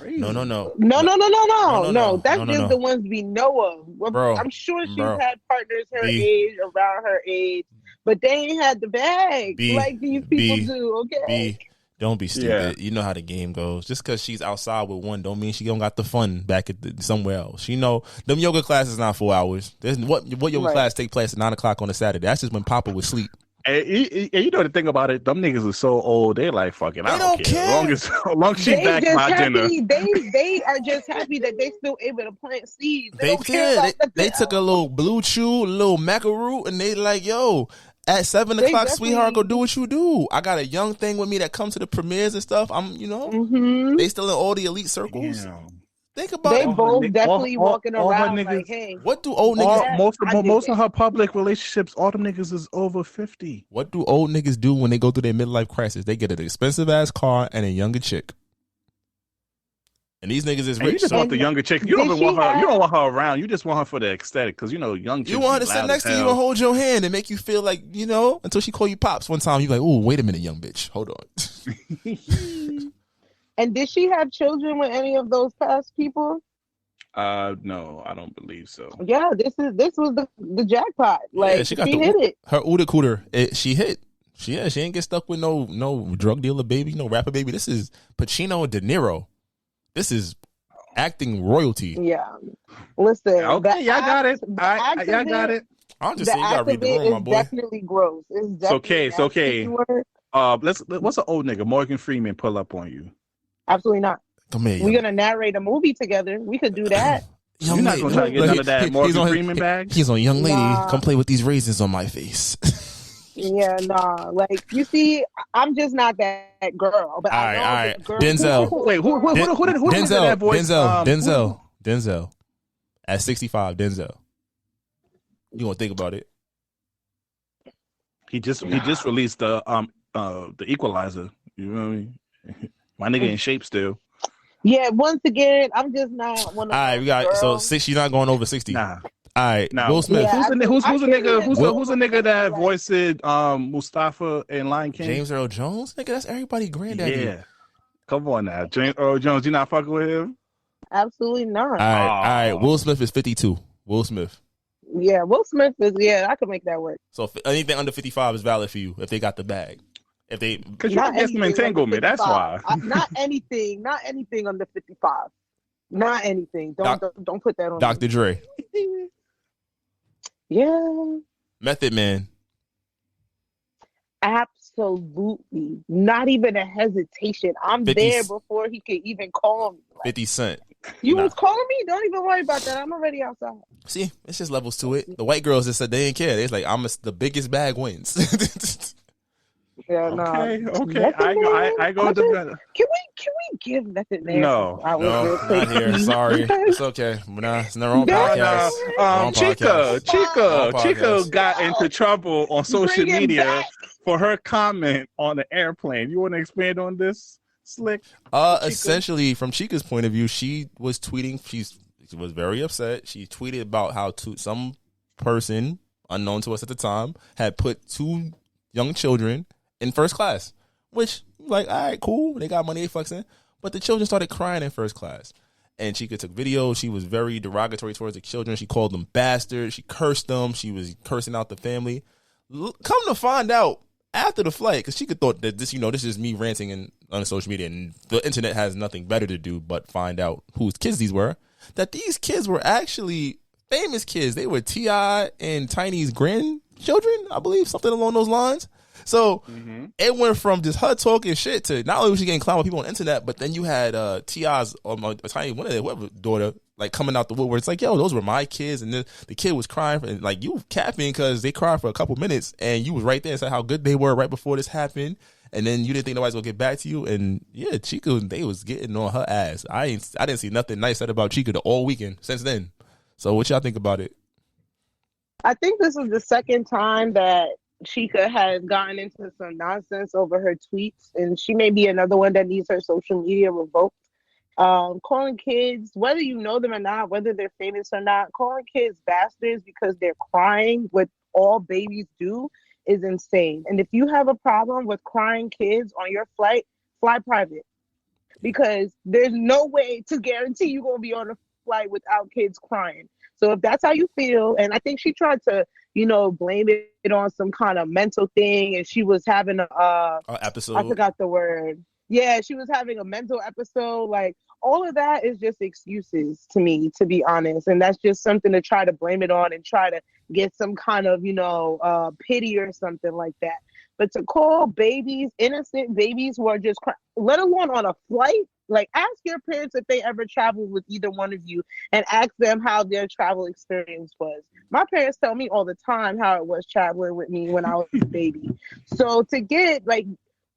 just the ones we know of. Bro, I'm sure she's had partners her age, around her age, but they ain't had the bag like these people do. Okay. Don't be stupid. You know how the game goes. Just because she's outside with one don't mean she don't got the fun back at somewhere else. You know, them yoga classes not 4 hours. What yoga class take place at 9 o'clock on a Saturday? That's just when Papa would sleep. And you know the thing about it, them niggas are so old. They like fucking. I don't care. As long as she back my dinner. They are just happy that they still able to plant seeds. They took a little blue chew, a little macaroon, and they like, yo, at 7 o'clock, sweetheart, go do what you do. I got a young thing with me that comes to the premieres and stuff. They still in all the elite circles. Damn. Think about they it. both definitely walking around niggas, like, hey. What do old niggas... Most of her public relationships, all them niggas is over 50. What do old niggas do when they go through their midlife crisis? They get an expensive-ass car and a younger chick. And these niggas is rich. You just want the younger chick. You don't want her. You don't want her around. You just want her for the aesthetic, because young chicks. You want her to sit next to you and hold your hand and make you feel like until she call you pops one time. You like, oh, wait a minute, young bitch, hold on. And did she have children with any of those past people? No, I don't believe so. Yeah, this was the jackpot. Like, she hit it. Her Uda Cooter, she hit. She ain't get stuck with no drug dealer baby, no rapper baby. This is Pacino and De Niro. This is acting royalty. Yeah. Listen. Okay, y'all got it. Y'all got it. I'm just saying, you gotta read the room, my boy. Definitely gross. It's okay. What's an old nigga? Morgan Freeman pull up on you? Absolutely not. Come here, we're gonna narrate a movie together. We could do that. You're not gonna try to get none of that Morgan Freeman bag. He's on young lady. Come play with these raisins on my face. Yeah, nah. Like, you see, I'm just not that girl. But all right. Denzel. Wait, who that voice? Denzel. At 65, Denzel. You gonna think about it? He just released the Equalizer. You know what I mean? My nigga in shape still. Yeah, once again, I'm just not one of. All right, we got girls. So she's not going over 60. Nah. All right, no. Will Smith. Yeah, who's a nigga that voiced Mustafa in Lion King? James Earl Jones? Nigga, that's everybody granddaddy. Yeah. Come on now. James Earl Jones, you not fucking with him? Absolutely not. All right. Will Smith is 52. Will Smith. Yeah, Will Smith is, I could make that work. So anything under 55 is valid for you if they got the bag. Because you get some entanglement, that's why. Not anything under 55. Not anything. Don't put that on Dr. me. Dre. Yeah. Method Man. Absolutely. Not even a hesitation. I'm there before he could even call me. Like, 50 Cent. You was calling me? Don't even worry about that. I'm already outside. See, it's just levels to it. The white girls just said they didn't care. They're like, the biggest bag wins. Yeah, okay. I go to better. Can we give Method Man? No, not here. Sorry, it's okay. It's in the wrong podcast. Chika got into trouble on social media for her comment on the airplane. You want to expand on this, Slick? Essentially, from Chika's point of view, she was tweeting. She was very upset. She tweeted about how some person unknown to us at the time had put 2 young children in first class, which, like, all right, cool. They got money, they flexing. But the children started crying in first class. And Chika took videos. She was very derogatory towards the children. She called them bastards. She cursed them. She was cursing out the family. Come to find out, after the flight, because Chika thought that this is me ranting on social media, and the internet has nothing better to do but find out whose kids these were, that these kids were actually famous kids. They were T.I. and Tiny's grandchildren, I believe, something along those lines. So it went from just her talking shit to not only was she getting clowned by people on the internet, but then you had T.I.'s Tiny, whoever daughter, like, coming out the woodwork. It's like, yo, those were my kids, and the kid was crying, and like, you capping because they cried for a couple minutes, and you was right there and said how good they were right before this happened, and then you didn't think nobody's gonna get back to you, and yeah, Chika, they was getting on her ass. I didn't see nothing nice said about Chika all weekend since then. So what y'all think about it? I think this is the second time that Chika has gotten into some nonsense over her tweets, and she may be another one that needs her social media revoked. Calling kids, whether you know them or not, whether they're famous or not, calling kids bastards because they're crying, what all babies do, is insane. And if you have a problem with crying kids on your flight, fly private, because there's no way to guarantee you're going to be on flight without kids crying. So if that's how you feel, and I think she tried to, blame it on some kind of mental thing, and she was having episode. I forgot the word. Yeah, she was having a mental episode. Like, all of that is just excuses to me, to be honest. And that's just something to try to blame it on and try to get some kind of, pity or something like that. But to call babies, innocent babies who are just crying, let alone on a flight, like, ask your parents if they ever traveled with either one of you and ask them how their travel experience was. My parents tell me all the time how it was traveling with me when I was a baby. So to get, like,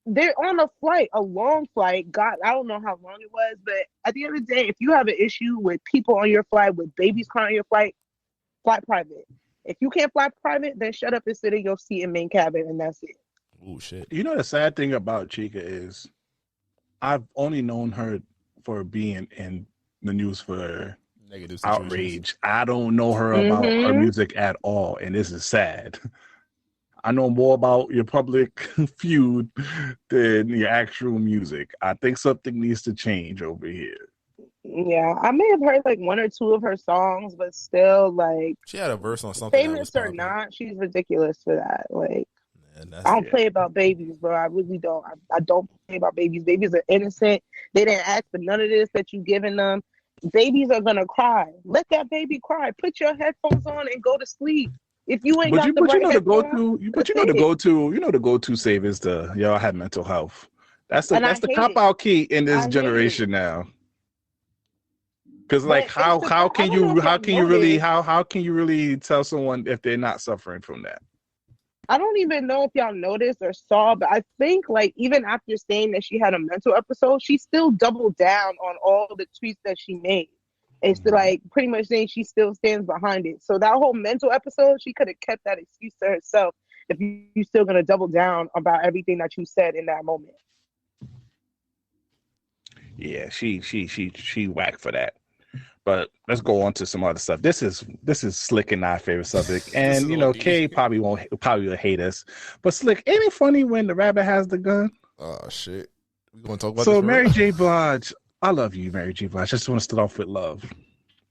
they're on a flight, a long flight. God, I don't know how long it was, but at the end of the day, if you have an issue with people on your flight, with babies crying on your flight, fly private. If you can't fly private, then shut up and sit in your seat in main cabin, and that's it. Oh shit! The sad thing about Chika is, I've only known her for being in the news for negative outrage. I don't know her about her music at all, and this is sad. I know more about your public feud than your actual music. I think something needs to change over here. Yeah, I may have heard like one or two of her songs, but still, like, she had a verse on something. Famous or not, she's ridiculous for that. Like, I don't play about babies, bro. I really don't. I don't play about babies. Babies are innocent. They didn't ask for none of this that you giving them. Babies are gonna cry. Let that baby cry. Put your headphones on and go to sleep. If you ain't got the right headphones, the go-to save is the y'all have mental health. That's the cop-out key in this generation now. Because like how can you really tell someone if they're not suffering from that? I don't even know if y'all noticed or saw, but I think like even after saying that she had a mental episode, she still doubled down on all the tweets that she made. It's like pretty much saying she still stands behind it. So that whole mental episode, she could have kept that excuse to herself if you're still gonna double down about everything that you said in that moment. Yeah, she whacked for that. But let's go on to some other stuff. This is Slick and our favorite subject, and Kay probably will hate us. But Slick, ain't it funny when the rabbit has the gun? Oh shit, we gonna talk about so this Mary J. Blige. I love you, Mary J. Blige. I just want to start off with love,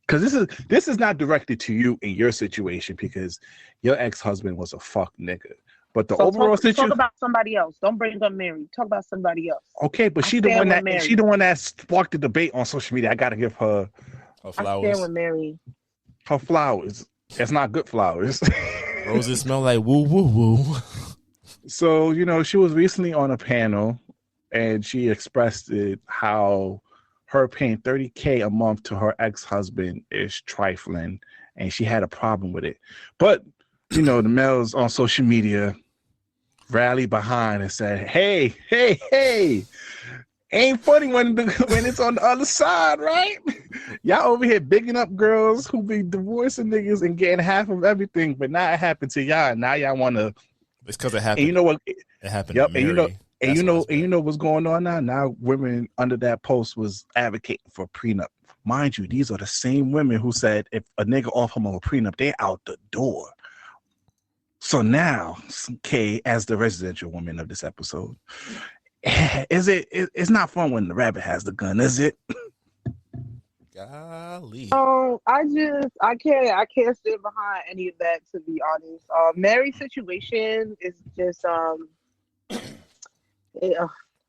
because this is not directed to you in your situation because your ex-husband was a fuck nigga. But the overall situation. Talk about somebody else. Don't bring up Mary. Talk about somebody else. Okay, but she the one that sparked the debate on social media. I gotta give her flowers. I stand with Mary. Her flowers. It's not good flowers. Roses smell like woo woo woo. So she was recently on a panel, and she expressed how her paying $30,000 a month to her ex-husband is trifling, and she had a problem with it. But the males on social media rallied behind and said, "Hey, ain't funny when it's on the other side, right? Y'all over here bigging up girls who be divorcing niggas and getting half of everything, but now it happened to y'all. And now y'all want to." It's because it happened. And you know what? It happened. Yep. To Mary. And you know what's going on now? Now women under that post was advocating for prenup. Mind you, these are the same women who said if a nigga offer them a prenup, they out the door. So now, Kay, as the residential woman of this episode, it's not fun when the rabbit has the gun, is it? Golly. I can't stand behind any of that, to be honest. Mary's situation is just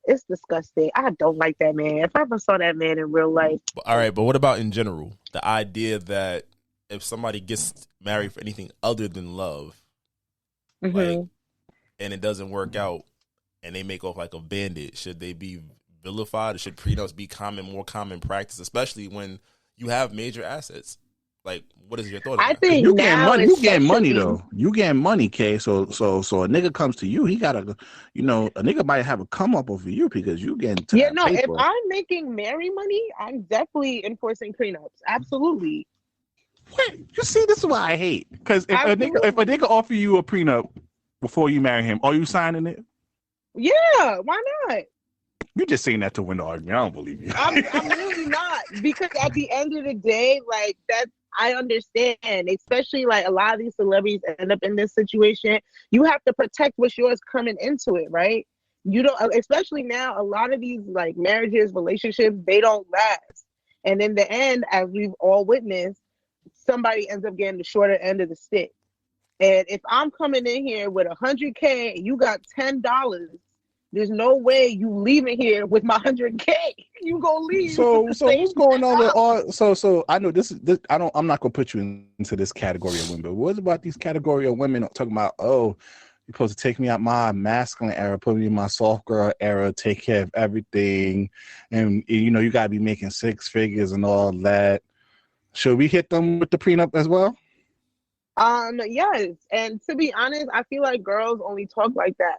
it's disgusting. I don't like that man. If I ever saw that man in real life. All right, but what about in general? The idea that if somebody gets married for anything other than love, like, and it doesn't work out, and they make off like a bandit, should they be vilified? Or should prenups be more common practice, especially when you have major assets? Like, what is your thought? I think you getting money though. You getting money, Kay. So a nigga comes to you, he gotta, a nigga might have a come up over you because you getting to that paper. If I'm making Mary money, I'm definitely enforcing prenups. Absolutely. Wait, you see, this is what I hate. Because if a nigga offer you a prenup before you marry him, are you signing it? Yeah, why not? You're just saying that to win the argument. I don't believe you. I'm really not, because at the end of the day, like, that, I understand, especially like a lot of these celebrities end up in this situation. You have to protect what's yours coming into it, right? You don't, especially now, a lot of these like marriages, relationships, they don't last. And in the end, as we've all witnessed, somebody ends up getting the shorter end of the stick. And if I'm coming in here with $100K and you got $10, there's no way you leaving here with my $100K. You gonna leave. So what's going on with all? So I know this. I'm not gonna put you into this category of women. But what about these category of women talking about? Oh, you're supposed to take me out my masculine era, put me in my soft girl era, take care of everything, and you gotta be making 6 figures and all that. Should we hit them with the prenup as well? Yes. And to be honest, I feel like girls only talk like that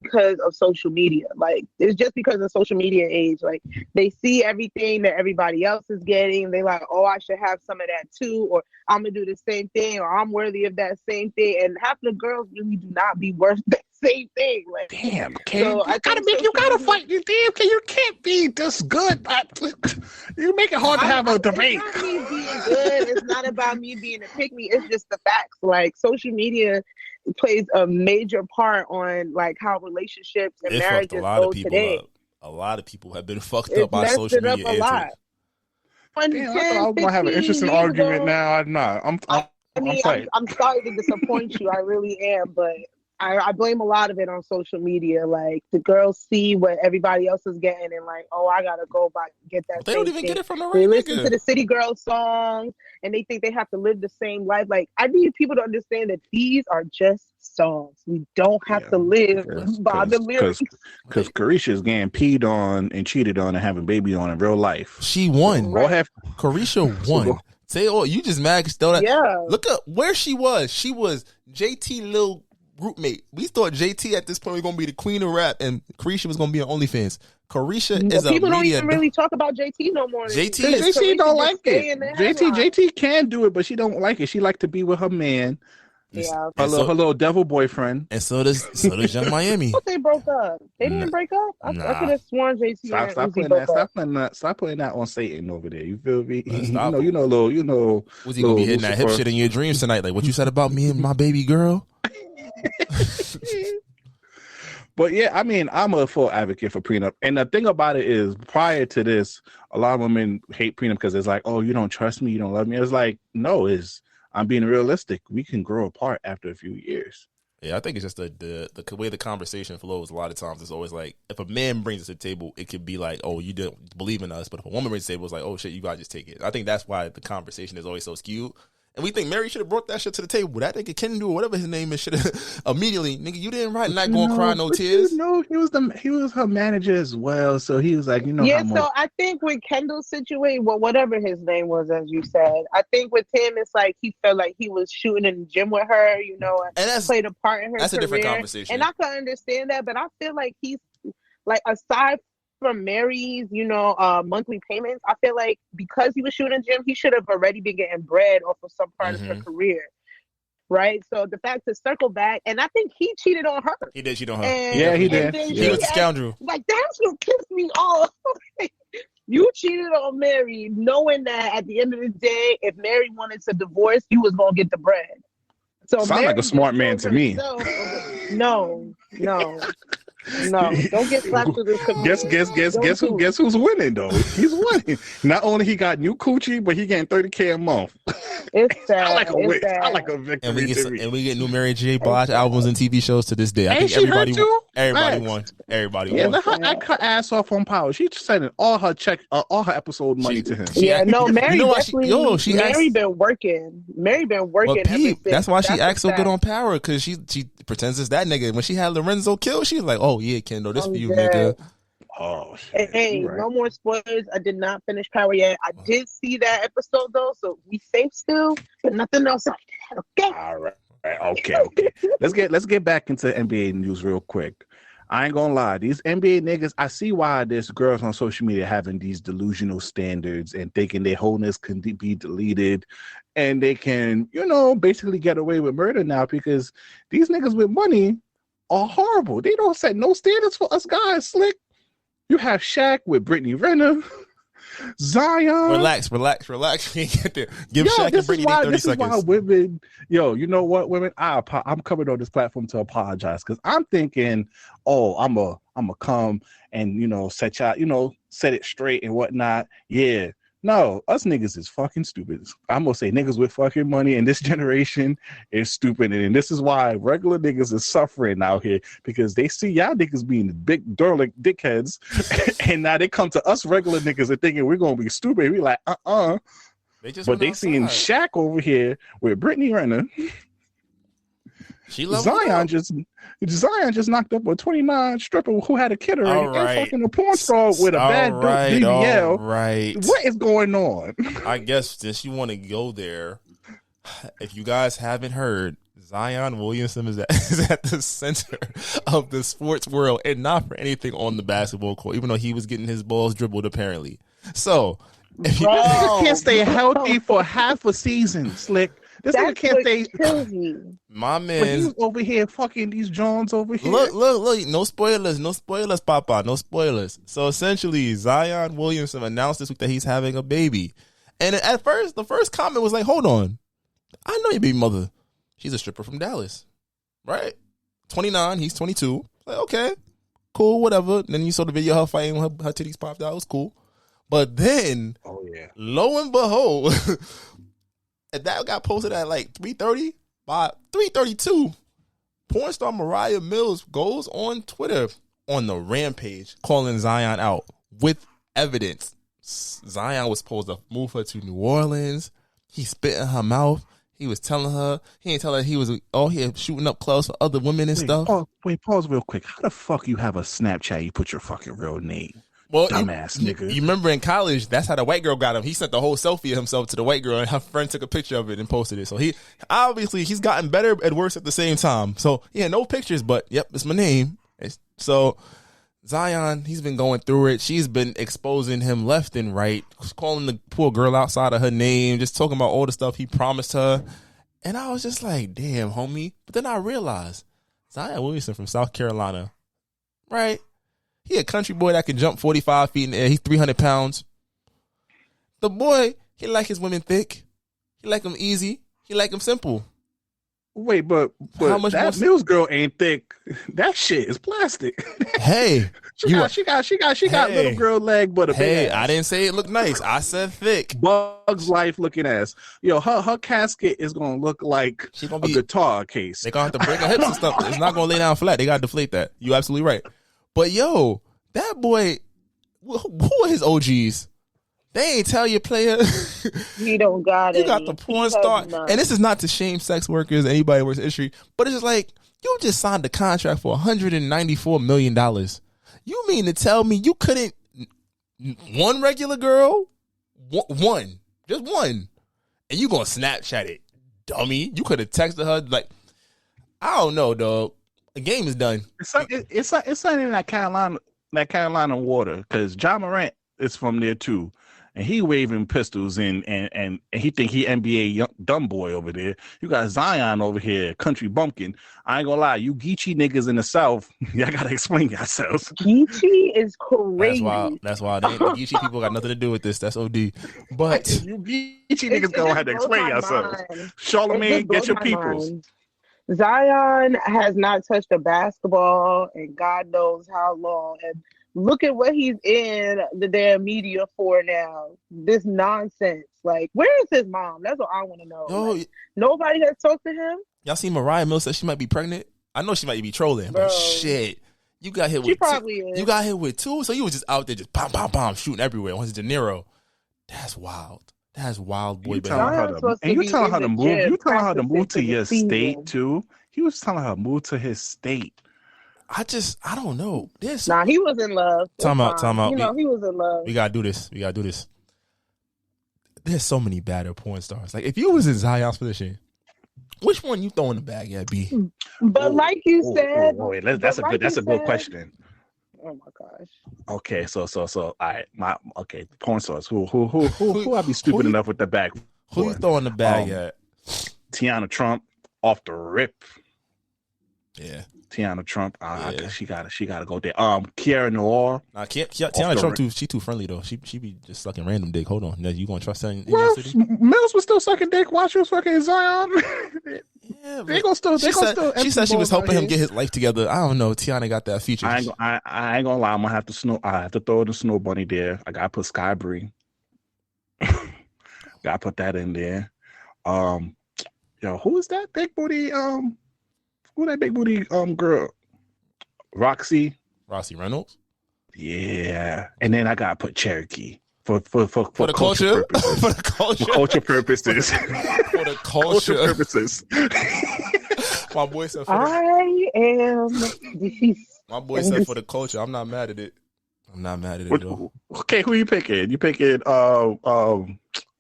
because of social media. Like, it's just because of social media age. Like, they see everything that everybody else is getting. They like, oh, I should have some of that too, or I'm gonna do the same thing, or I'm worthy of that same thing. And half the girls really do not be worth that same thing. Like, damn, so you gotta fight. You can't be this good. You make it hard to have a debate. It's not me being good. It's not about me being a pick me. It's just the facts. Like, social media plays a major part on like how relationships and marriages go today. A lot of people have been fucked up by social media. A lot. I was gonna have an interesting argument. Now I'm not. I'm sorry to disappoint you. I really am, but I blame a lot of it on social media. Like, the girls see what everybody else is getting and like, oh, I gotta go get that. But they don't even get it from the right They nigga. listen to the City Girl songs and they think they have to live the same life. Like, I need people to understand that these are just songs. We don't have to live by the lyrics. Because Carisha is getting peed on and cheated on and having baby on in real life. She won. Right. Carisha won. Say, oh, you just mad still that. Yeah. Look up where she was. She was JT little group mate. We thought JT at this point was going to be the queen of rap and Carisha was going to be on OnlyFans. Carisha is a people don't media even really talk about JT no more. JT don't like it. JT can do it, but she don't like it. She like to be with her man. Yeah. Her little devil boyfriend. And so does Young Miami. I thought they broke up. They didn't break up? I could have sworn JT Stop putting that on Satan over there. You feel me? Was he gonna be hitting that hip shit in your dreams tonight? Like, what you said about me and my baby girl? But yeah, I mean, I'm a full advocate for prenup. And the thing about it is, prior to this, a lot of women hate prenup because it's like, oh, you don't trust me, you don't love me. It's like, no, I'm being realistic. We can grow apart after a few years. Yeah, I think it's just the way the conversation flows. A lot of times, it's always like, if a man brings it to the table, it could be like, oh, you didn't believe in us. But if a woman brings it to the table, it's like, oh shit, you gotta just take it. I think that's why the conversation is always so skewed. And we think Mary should have brought that shit to the table. That nigga Ken do or whatever his name is should have immediately, nigga, you didn't write, not gonna cry no tears. He was her manager as well. So he was like, so I think with Kendall's situation, whatever his name was, as you said, I think with him, it's like he felt like he was shooting in the gym with her, and that's, played a part in her That's career. a different conversation. And I can understand that, but I feel like he's like, aside from Mary's, monthly payments, I feel like because he was shooting gym, he should have already been getting bread off of some part of her career, right? So the fact to circle back, and I think he cheated on her. He did cheat on her. He did. He was a scoundrel. Like, that's what pissed me off. You cheated on Mary, knowing that at the end of the day, if Mary wanted to divorce, you was gonna get the bread. So sound like a smart man to me. No. Don't get slapped with this. Guess who's winning though? He's winning. Not only he got new coochie, but he getting $30K a month. It's sad. I like a victory. And we get new Mary J. Blige albums and TV shows to this day. I think everybody won. Everybody won. Let her act her ass off on Power. She's sending all her episode money to him. Mary Mary been working. Well, that's why she acts so good on Power, because she pretends it's that nigga. When she had Lorenzo killed, she was like, oh yeah, Kendall, this for you, nigga. Oh shit. Hey, right. No more spoilers. I did not finish Power yet. I did see that episode though, so we safe still, but nothing else like that. Okay. All right. Okay. Let's get back into NBA news real quick. I ain't gonna lie, these NBA niggas, I see why there's girls on social media having these delusional standards and thinking their wholeness can be deleted and they can, basically get away with murder now, because these niggas with money are horrible. They don't set no standards for us guys, Slick. You have Shaq with Britney Renner, Zion. Relax. We ain't get there. Give Shaq and Britney 30 seconds. This is why women, you know what, women? I'm coming on this platform to apologize, because I'm thinking, oh, I'm a come and set y'all, set it straight and whatnot. Yeah, No, us niggas is fucking stupid. I'm gonna say niggas with fucking money in this generation is stupid, and this is why regular niggas is suffering out here because they see y'all niggas being big derelict dickheads, and now they come to us regular niggas and thinking we're gonna be stupid. We like but they seeing Shaq over here with Britney Renner. Zion just knocked up a 29 stripper who had a kid already and fucking a porn star with a bad BBL. Right. What is going on? I guess since you want to go there, if you guys haven't heard, Zion Williamson is at the center of the sports world, and not for anything on the basketball court, even though he was getting his balls dribbled apparently. So if you can't stay healthy for half a season, Slick. This nigga can't stay. My man, he's over here fucking these Jones over here. Look! No spoilers, Papa. No spoilers. So essentially, Zion Williamson announced this week that he's having a baby, and at first, the first comment was like, "Hold on, I know your baby mother. She's a stripper from Dallas, right? 29, he's 22. Like, okay, cool, whatever." And then you saw the video of her fighting, her titties popped out. It was cool, but then, lo and behold. That got posted at like 3:30. By 3:32, porn star Mariah Mills goes on Twitter on the rampage calling Zion out with evidence. Zion was supposed to move her to New Orleans. He spit in her mouth. He was telling her, he didn't tell her he was here shooting up clubs for other women and stuff. Pause real quick. How the fuck you have a Snapchat? You put your fucking real name. Well, dumbass nigga. You remember in college, that's how the white girl got him. He sent the whole selfie of himself to the white girl, and her friend took a picture of it and posted it. So he's gotten better and worse at the same time. So yeah, no pictures, but yep, it's my name. So Zion, he's been going through it. She's been exposing him left and right, calling the poor girl outside of her name, just talking about all the stuff he promised her. And I was just like, damn, homie. But then I realized Zion Williamson from South Carolina, right? He a country boy that can jump 45 feet in the air. He's 300 pounds. The boy, he like his women thick. He like them easy. He like them simple. Wait, but how much that Mills girl ain't thick. That shit is plastic. Hey, she got little girl leg, but a big ass. I didn't say it looked nice. I said thick. Bugs Life looking ass. Yo, her casket is gonna look like a guitar case. They gonna have to break her hips and stuff. It's not gonna lay down flat. They gotta deflate that. You absolutely right. But yo, that boy, who are his OGs? They ain't tell you, player. He don't got it. You got the porn star. And this is not to shame sex workers, anybody who works in the industry, but it's just like, you just signed a contract for $194 million. You mean to tell me you couldn't, one regular girl, one, just one, and you gonna Snapchat it, dummy? You could have texted her, like, I don't know, dog. The game is done. It's not in that Carolina water, because John Morant is from there too, and he waving pistols and he think he NBA dumb boy over there. You got Zion over here, country bumpkin. I ain't gonna lie, you Geechee niggas in the South, y'all gotta explain yourselves. Geechee is crazy. That's why the Geechee people got nothing to do with this. That's OD. But you Geechee niggas gonna have to explain yourselves. Charlamagne, get your peoples. Zion has not touched a basketball in God knows how long, and look at what he's in the damn media for now. This nonsense. Like, where is his mom? That's what I want to know. Like, nobody has talked to him. Y'all seen Mariah Mills said she might be pregnant? I know she might be trolling, but shit. You got hit with she probably is. You got hit with two, so you was just out there just pom, pom, pom, shooting everywhere. Once Niro. That's wild. That's wild, boy. You telling her to move. You telling her to move to your state too. He was telling her to move to his state. I don't know. He was in love. Time out. You know, he was in love. We gotta do this. There's so many better porn stars. Like, if you was in Zion's position, which one you throw in the bag at, B? But like you said, that's a good question. Oh my gosh. Okay, so all right, porn stars. Who I be stupid enough with the bag? Who you throwing the bag at? Tiana Trump off the rip. Yeah. Tiana Trump, she gotta go there. Kiara Noir. Tiana Trump she too friendly though. She be just sucking random dick. Hold on, now you gonna trust her in your city? Mills was still sucking dick while she was fucking Zion. Yeah, she said she was helping him get his life together. I don't know. Tiana got that feature. I ain't gonna lie. I have to throw the snow bunny there. I gotta put Sky Bree. Gotta put that in there. Yo, who is that big booty? Who that big booty girl? Roxy Reynolds. Yeah, and then I gotta put Cherokee for the culture purposes. for the culture. For culture purposes. For the culture purposes. My boy said I am deceased. My boy said for the culture. I'm not mad at it. Though. Okay, who you picking? You picking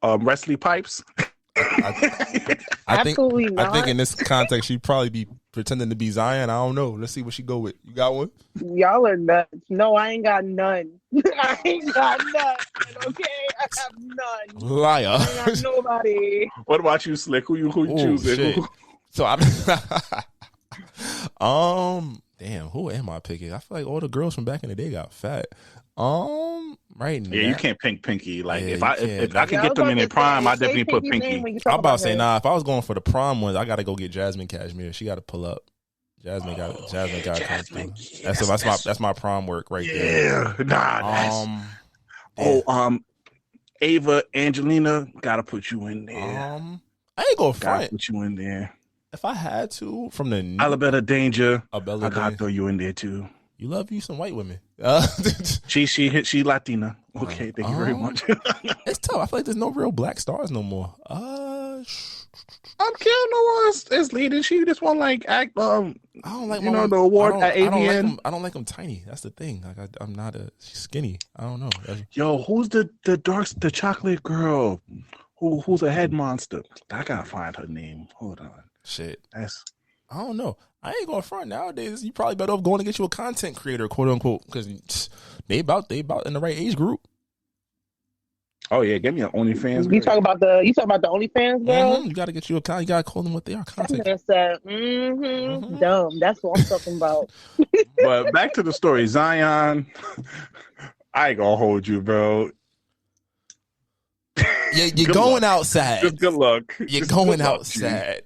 Wesley Pipes? Absolutely not. I think in this context she'd probably be pretending to be Zion. I don't know. Let's see what she go with. You got one? Y'all are nuts. No, I ain't got none. I ain't got none. Okay, I have none. Liar. I ain't got nobody. What about you, Slick? Who you choosing? So I damn, who am I picking? I feel like all the girls from back in the day got fat. Right now. Yeah, you can't pick Pinky. Like Yeah, if I can Yeah, get them in their prime, I say definitely put Pinky's Pinky. name when you talk I'm about to about say, her. nah, if I was going for the prom ones, I gotta go get Jasmine Cashmere. She gotta pull up. Jasmine got that's my prom work right there. Yeah. Nah. Ava Angelina, gotta put you in there. I ain't gonna Gotta front. put you in there. If I had to, from the Alabella Danger, I Danger. gotta throw you in there too. You love you some white women. She Latina. Okay, thank you very much. It's tough. I feel like there's no real black stars no more. I'm killing the ones that's leading. She just won like act. I don't like the award at AVN. I don't like them tiny. That's the thing. Like I'm not she's skinny. I don't know. Yo, who's the chocolate girl? Who's a head monster? I gotta find her name. Hold on. Shit. I don't know. I ain't going front nowadays. You probably better off going to get you a content creator, quote unquote, because they about in the right age group. Oh yeah, get me an OnlyFans. You talk about the OnlyFans girl. You got to get you a account. You got to call them what they are. Content. Dumb. That's what I'm talking about. But back to the story, Zion. I ain't gonna hold you, bro. Yeah, you're going outside. Just good luck. You're going outside.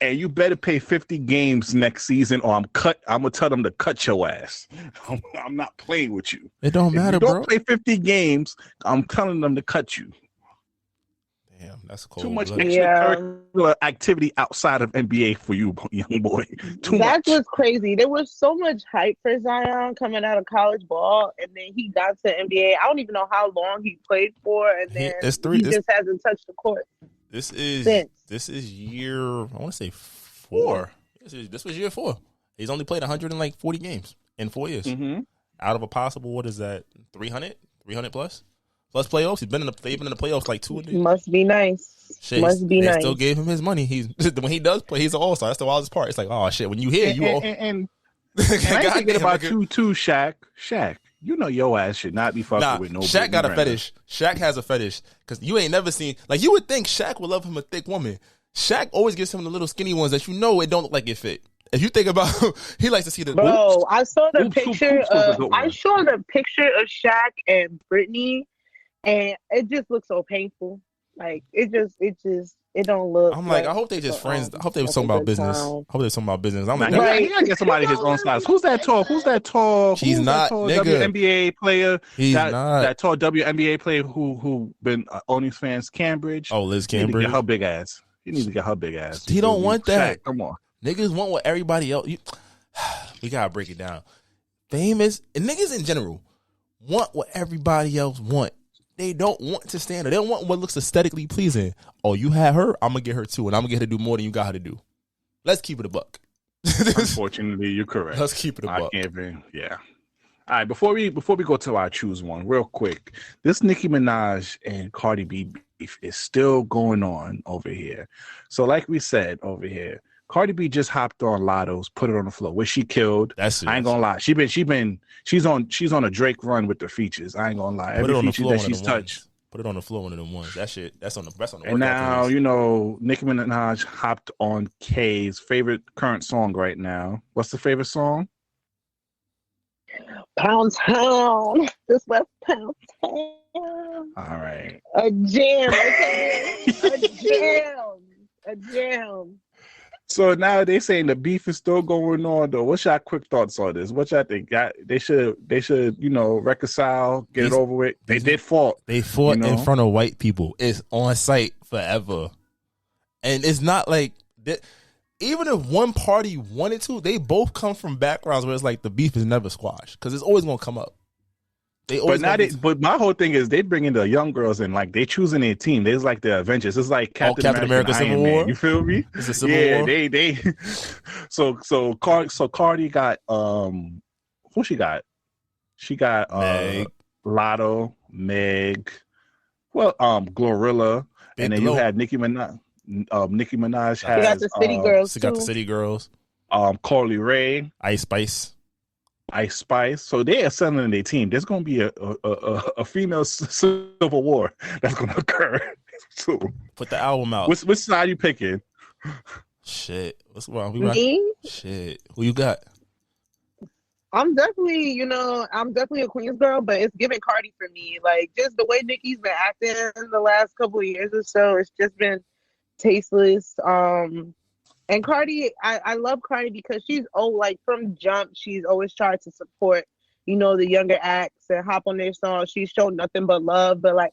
And you better pay 50 games next season, or I'm gonna tell them to cut your ass. I'm not playing with you. It don't matter, bro. Don't play 50 games. I'm telling them to cut you. Damn, that's cold. Too much extracurricular activity outside of NBA for you, young boy. That's what's crazy. There was so much hype for Zion coming out of college ball, and then he got to NBA. I don't even know how long he played for, and then he just hasn't touched the court. This is year, I want to say 4. This was year 4. He's only played 140 games in 4 years. Mm-hmm. Out of a possible, what is that, 300 plus playoffs. They've been in the playoffs like 2 of them. Must be nice. Shit, Must be nice. They still gave him his money. When he does play, he's an all-star. That's the wildest part. It's like, oh shit, when you hear and I thinking about you too, Shaq. You know your ass should not be fucking with no. Shaq got a fetish. Shaq has a fetish because you ain't never seen. Like you would think Shaq would love him a thick woman. Shaq always gives him the little skinny ones that it don't look like it fit. If you think about, he likes to see the. Bro, I saw the picture. I saw the picture of Shaq and Britney, and it just looks so painful. Like it don't look. I'm like, I hope they just friends. I hope they were talking about business. I'm like, he gotta get somebody his own size. Who's that tall? She's not nigga. WNBA player. He's not that tall WNBA player who been OnlyFans Cambridge. Oh, Liz Cambridge. Get her big ass. You need to get her big ass. He don't want that. Shaq, come on. Niggas want what everybody else. We gotta break it down. Famous and niggas in general want what everybody else want. They don't want to stand her. They don't want what looks aesthetically pleasing. Oh, you had her? I'm gonna get her too, and I'm gonna get her to do more than you got her to do. Let's keep it a buck. Unfortunately, you're correct. Let's keep it a buck. Yeah. All right. Before we go to our choose one, real quick, this Nicki Minaj and Cardi B beef is still going on over here. So, like we said over here, Cardi B just hopped on Lotto's, put it on the floor, which she killed. That's it. I ain't gonna lie. She's on a Drake run with the features. I ain't gonna lie. Every feature that she's touched. Put it on the floor, one of them ones. That shit. That's on the. And now Nicki Minaj hopped on Kay's favorite current song right now. What's the favorite song? Pound Town. This was Pound Town. All right. A jam. Okay? A jam. So now they saying the beef is still going on though. What's your quick thoughts on this? What y'all think? They should reconcile, get it over with. They did fought. They fought in front of white people. It's on site forever. And it's not like that. Even if one party wanted to, they both come from backgrounds where it's like the beef is never squashed because it's always gonna come up. But my whole thing is they bring in the young girls and like they choosing their team. There's like the Avengers. It's like Captain America Civil War. You feel me? It's a Civil War. They. So Cardi got who she got? She got Meg. Lotto, Meg, Glorilla, Big and then Glow. you had Nicki Minaj. Nicki Minaj She has got the City Girls. She got the too. City Girls. Carly Rae. Ice Spice. So they are selling their team. There's going to be a female civil war that's going to occur soon. Put the album out. Which side you picking? Shit. What's wrong? Me? Shit. Who you got? I'm definitely a Queens girl, but it's giving Cardi for me. Like, just the way Nicki's been acting the last couple of years or so, it's just been tasteless. And Cardi, I love Cardi because she's from jump, she's always tried to support, the younger acts and hop on their songs. She's shown nothing but love. But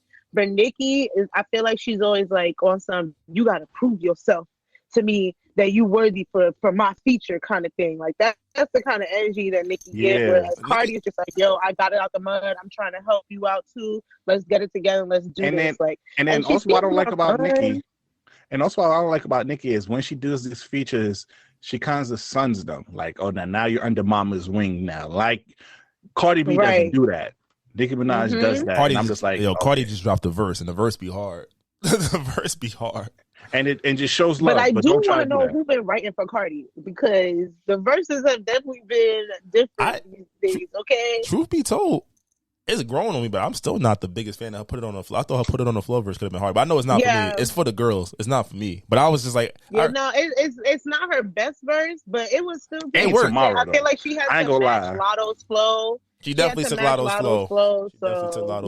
Nicki I feel like she's always like on some, you gotta prove yourself to me that you worthy for my feature kind of thing. Like that's the kind of energy that Nicki gives. Whereas Cardi is just like, yo, I got it out the mud. I'm trying to help you out too. Let's get it together. Let's do this. And also what I don't like about Nicki. And also what I don't like about Nicki is when she does these features, she kind of sons them. Like, oh, now you're under mama's wing now. Like, Cardi B doesn't do that. Nicki Minaj does that. Cardi, and I'm just like, Cardi just dropped the verse, and the verse be hard. The verse be hard. And it just shows love. But I do don't try want to know who's been writing for Cardi because the verses have definitely been different these days, okay? Truth be told, it's growing on me, but I'm still not the biggest fan of her. Put it on the floor. I thought her put it on the floor verse could have been hard, but I know it's not for me. It's for the girls. It's not for me. But I was just like, it's not her best verse, but it was still good. It worked. I feel like she has to match Lotto's flow. She definitely took Lotto's flow.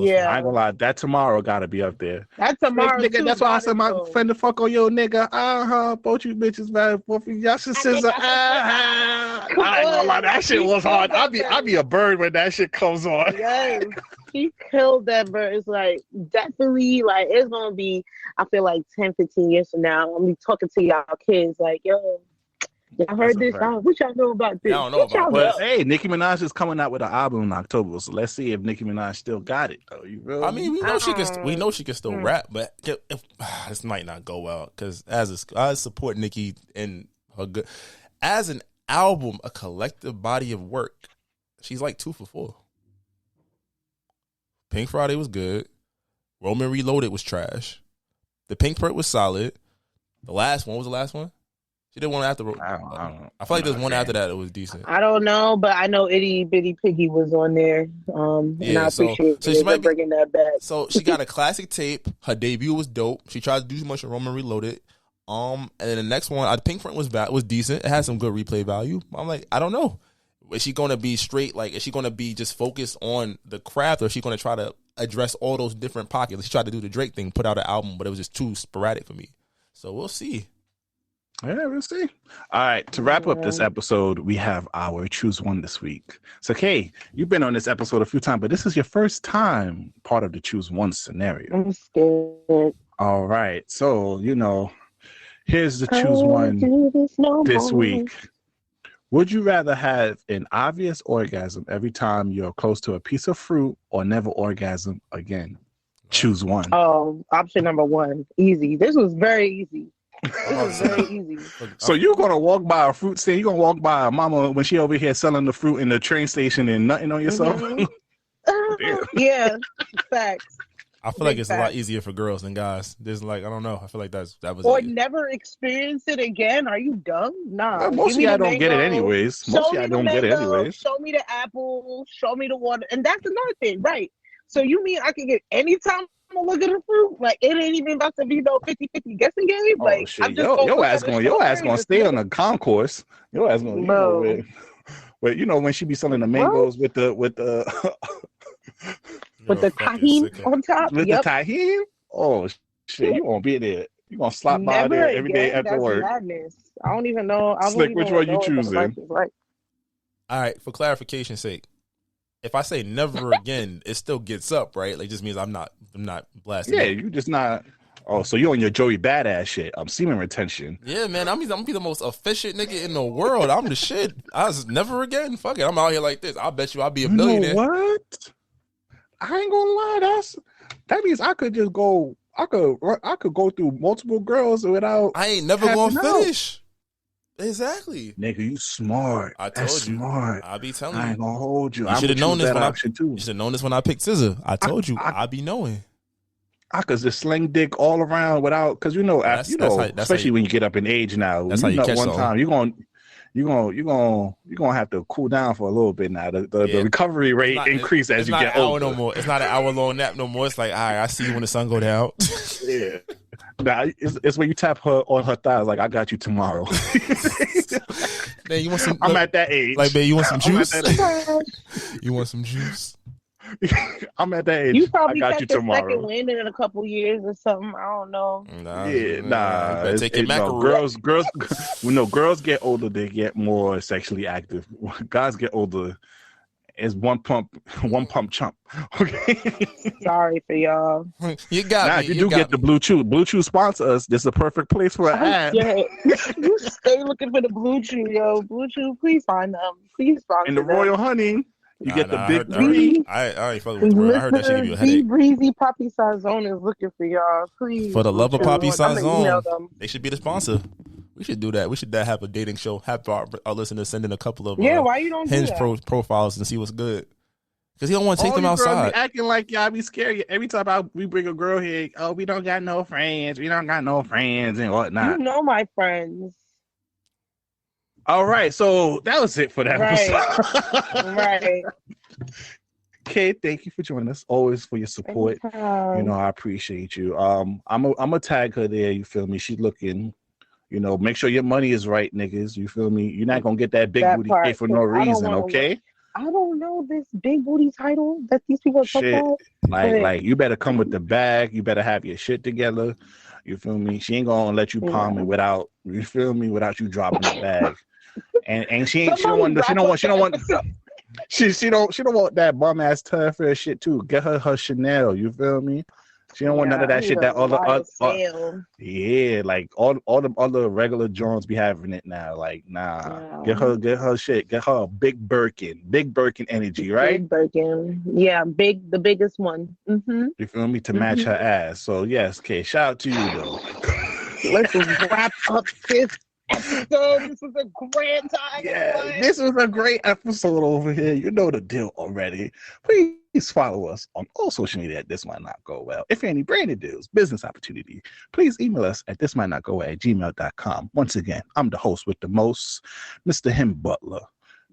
Yeah, I ain't gonna lie. That Tomorrow gotta be up there. That Tomorrow, nigga. That's why I said my friend to fuck on your nigga. Both you bitches, man. Both of y'all should scissor. I ain't gonna lie. That shit was hard. I be a bird when that shit comes on. Yes, she killed that verse. Like definitely, like it's gonna be. I feel like 10, 15 years from now, I'm gonna be talking to y'all kids. Like, yo. I heard this. What y'all know about this? I don't know about but hey, Nicki Minaj is coming out with an album in October, so let's see if Nicki Minaj still got it. Though you really? I mean, we know she can still rap, but this might not go well because I support Nicki and her good as an album, a collective body of work. She's like 2 for 4. Pink Friday was good. Roman Reloaded was trash. The Pink Print was solid. The last one was the last one. She did one after. I feel like there's one after that. It was decent. I don't know, but I know Itty Bitty Piggy was on there. And I appreciate she might be bringing that back. So she got a classic tape. Her debut was dope. She tried to do too much of Roman Reloaded. And then the next one, Pink Print was decent. It had some good replay value. I'm like, I don't know. Is she going to be straight? Like, is she going to be just focused on the craft, or is she going to try to address all those different pockets? She tried to do the Drake thing, put out an album, but it was just too sporadic for me. So we'll see. Yeah, we'll see. All right, to wrap up this episode, we have our Choose One this week. So, Kay, you've been on this episode a few times, but this is your first time part of the Choose One scenario. I'm scared. All right, so, here's the Choose One this week. Would you rather have an obvious orgasm every time you're close to a piece of fruit or never orgasm again? Choose one. Oh, option number 1. Easy. This was very easy. It was very easy. So you're gonna walk by a fruit stand? You're gonna walk by a mama when she over here selling the fruit in the train station and nothing on yourself? Mm-hmm. Yeah, facts. I feel like it's a lot easier for girls than guys. There's I don't know. I feel like that was. Or never experience it again. Are you dumb? Nah. Well, most of y'all don't get it anyways. Most of y'all don't get it anyways. Show me the apple. Show me the water. And that's another thing, right? So you mean I can get anytime I'm look at the fruit? Like it ain't even about to be no 50-50 guessing game. Like shit. Your ass gonna stay on the concourse. Your ass gonna when she be selling the mangoes with the tahini on top. With the tahini? Oh shit, you won't be there. You gonna slap by there every day after that's work. Madness. I don't even know. Slick, which one you choosing? Like, All right, for clarification's sake, if I say never again, it still gets up, right? Like, just means I'm not blasting. Yeah, it. you just not. Oh, so you on your Joey Badass shit? Semen retention. Yeah, man. I'm gonna be the most efficient nigga in the world. I'm the shit. I was never again. Fuck it. I'm out here like this. I bet you I'll be a billionaire. Know what? I ain't gonna lie. That means I could just go. I could go through multiple girls without. I ain't never gonna finish. Exactly. Nigga, you smart. I told you. Smart. I be telling you. I ain't gonna hold you. You should have known this when I picked scissor. I told you. I be knowing. I could just sling dick all around without, because especially when you get up in age now. That's how you catch one time. You're gonna have to cool down for a little bit now. The recovery rate increase as you get older. No more. It's not an hour long nap no more. It's like, all right, I see you when the sun go down. Yeah. Nah, it's when you tap her on her thighs, like, I got you tomorrow. Man, you want some? I'm at that age. Like, man, you want some juice? You want some juice? I'm at that age. You probably I got you tomorrow. Second wind in a couple years or something. I don't know. Nah. Take your mackerel. Girls get older, they get more sexually active. Guys get older, it's one pump chump. Okay. Sorry for y'all. You got me. You do get the Blue Chew. Blue Chew sponsor us. This is a perfect place for an ad. Yeah. You stay looking for the Blue Chew, yo. Blue Chew, please find them. Please sponsor And the them. Royal Honey. You get the big three. I ain't fucking with the word. I heard that shit give you a headache. Breezy Poppy Sazone is looking for y'all. Please. For the love of Poppy Sazone, they should be the sponsor. We should do that. We should have a dating show. Have our listeners send in a couple of why you don't Hinge do that? profiles and see what's good. Because he don't want to take them outside. Be acting like y'all be scared. Every time we bring a girl here, we don't got no friends. We don't got no friends and whatnot. You know my friends. All right, so that was it for that episode. Right. Kay, thank you for joining us. Always for your support. Anytime. I appreciate you. I'm a tag her there. You feel me? She's looking. Make sure your money is right, niggas. You feel me? You're not gonna get that big booty pay for no reason, okay? I don't know this big booty title that these people are talking about. Like you better come with the bag. You better have your shit together. You feel me? She ain't gonna let you palm it without you dropping the bag. And she don't want that bum ass Turf shit too. Get her Chanel. You feel me? She don't want none of that shit that like all the other regular Jones be having it now. Like, nah. Get her shit. Get her a big Birkin energy, right? Big Birkin, yeah, the biggest one. Mm-hmm. You feel me? To match her ass. So yes, Kay, shout out to you though. Let's wrap up this episode. This was a grand time. Yeah, this was a great episode over here. You know the deal already. Please follow us on all social media at This Might Not Go Well. If any branded deals, business opportunity, please email us at thismightnotgowell@gmail.com. Once again, I'm the host with the most, Mr. Him Butler,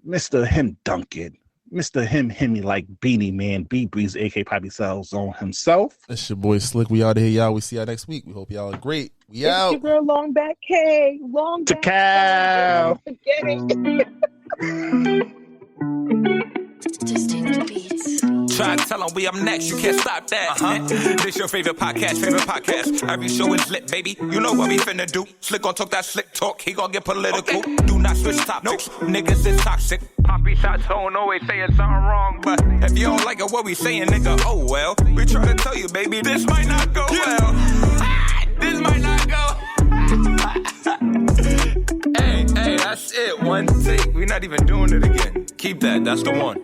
Mr. Him Duncan, Mr. Himmy like Beanie Man, B Breeze, aka Poppy Zone himself. That's your boy Slick. We out of here, y'all. We see y'all next week. We hope y'all are great. We out. It's your girl Long Back K. Long Back Cow. Distinct beats. Try to tell them we up next, you can't stop that. This your favorite podcast. Every show is lit, baby. You know what we finna do. Slick gon' talk that slick talk, he gon' get political. Okay. Do not switch topics, niggas is toxic. Poppy shots don't always saying something wrong, but if you don't like it, what we saying, nigga, oh well. We try to tell you, baby, this might not go well. This might not go. Hey, that's it. One take. We're not even doing it again. Keep that. That's the one.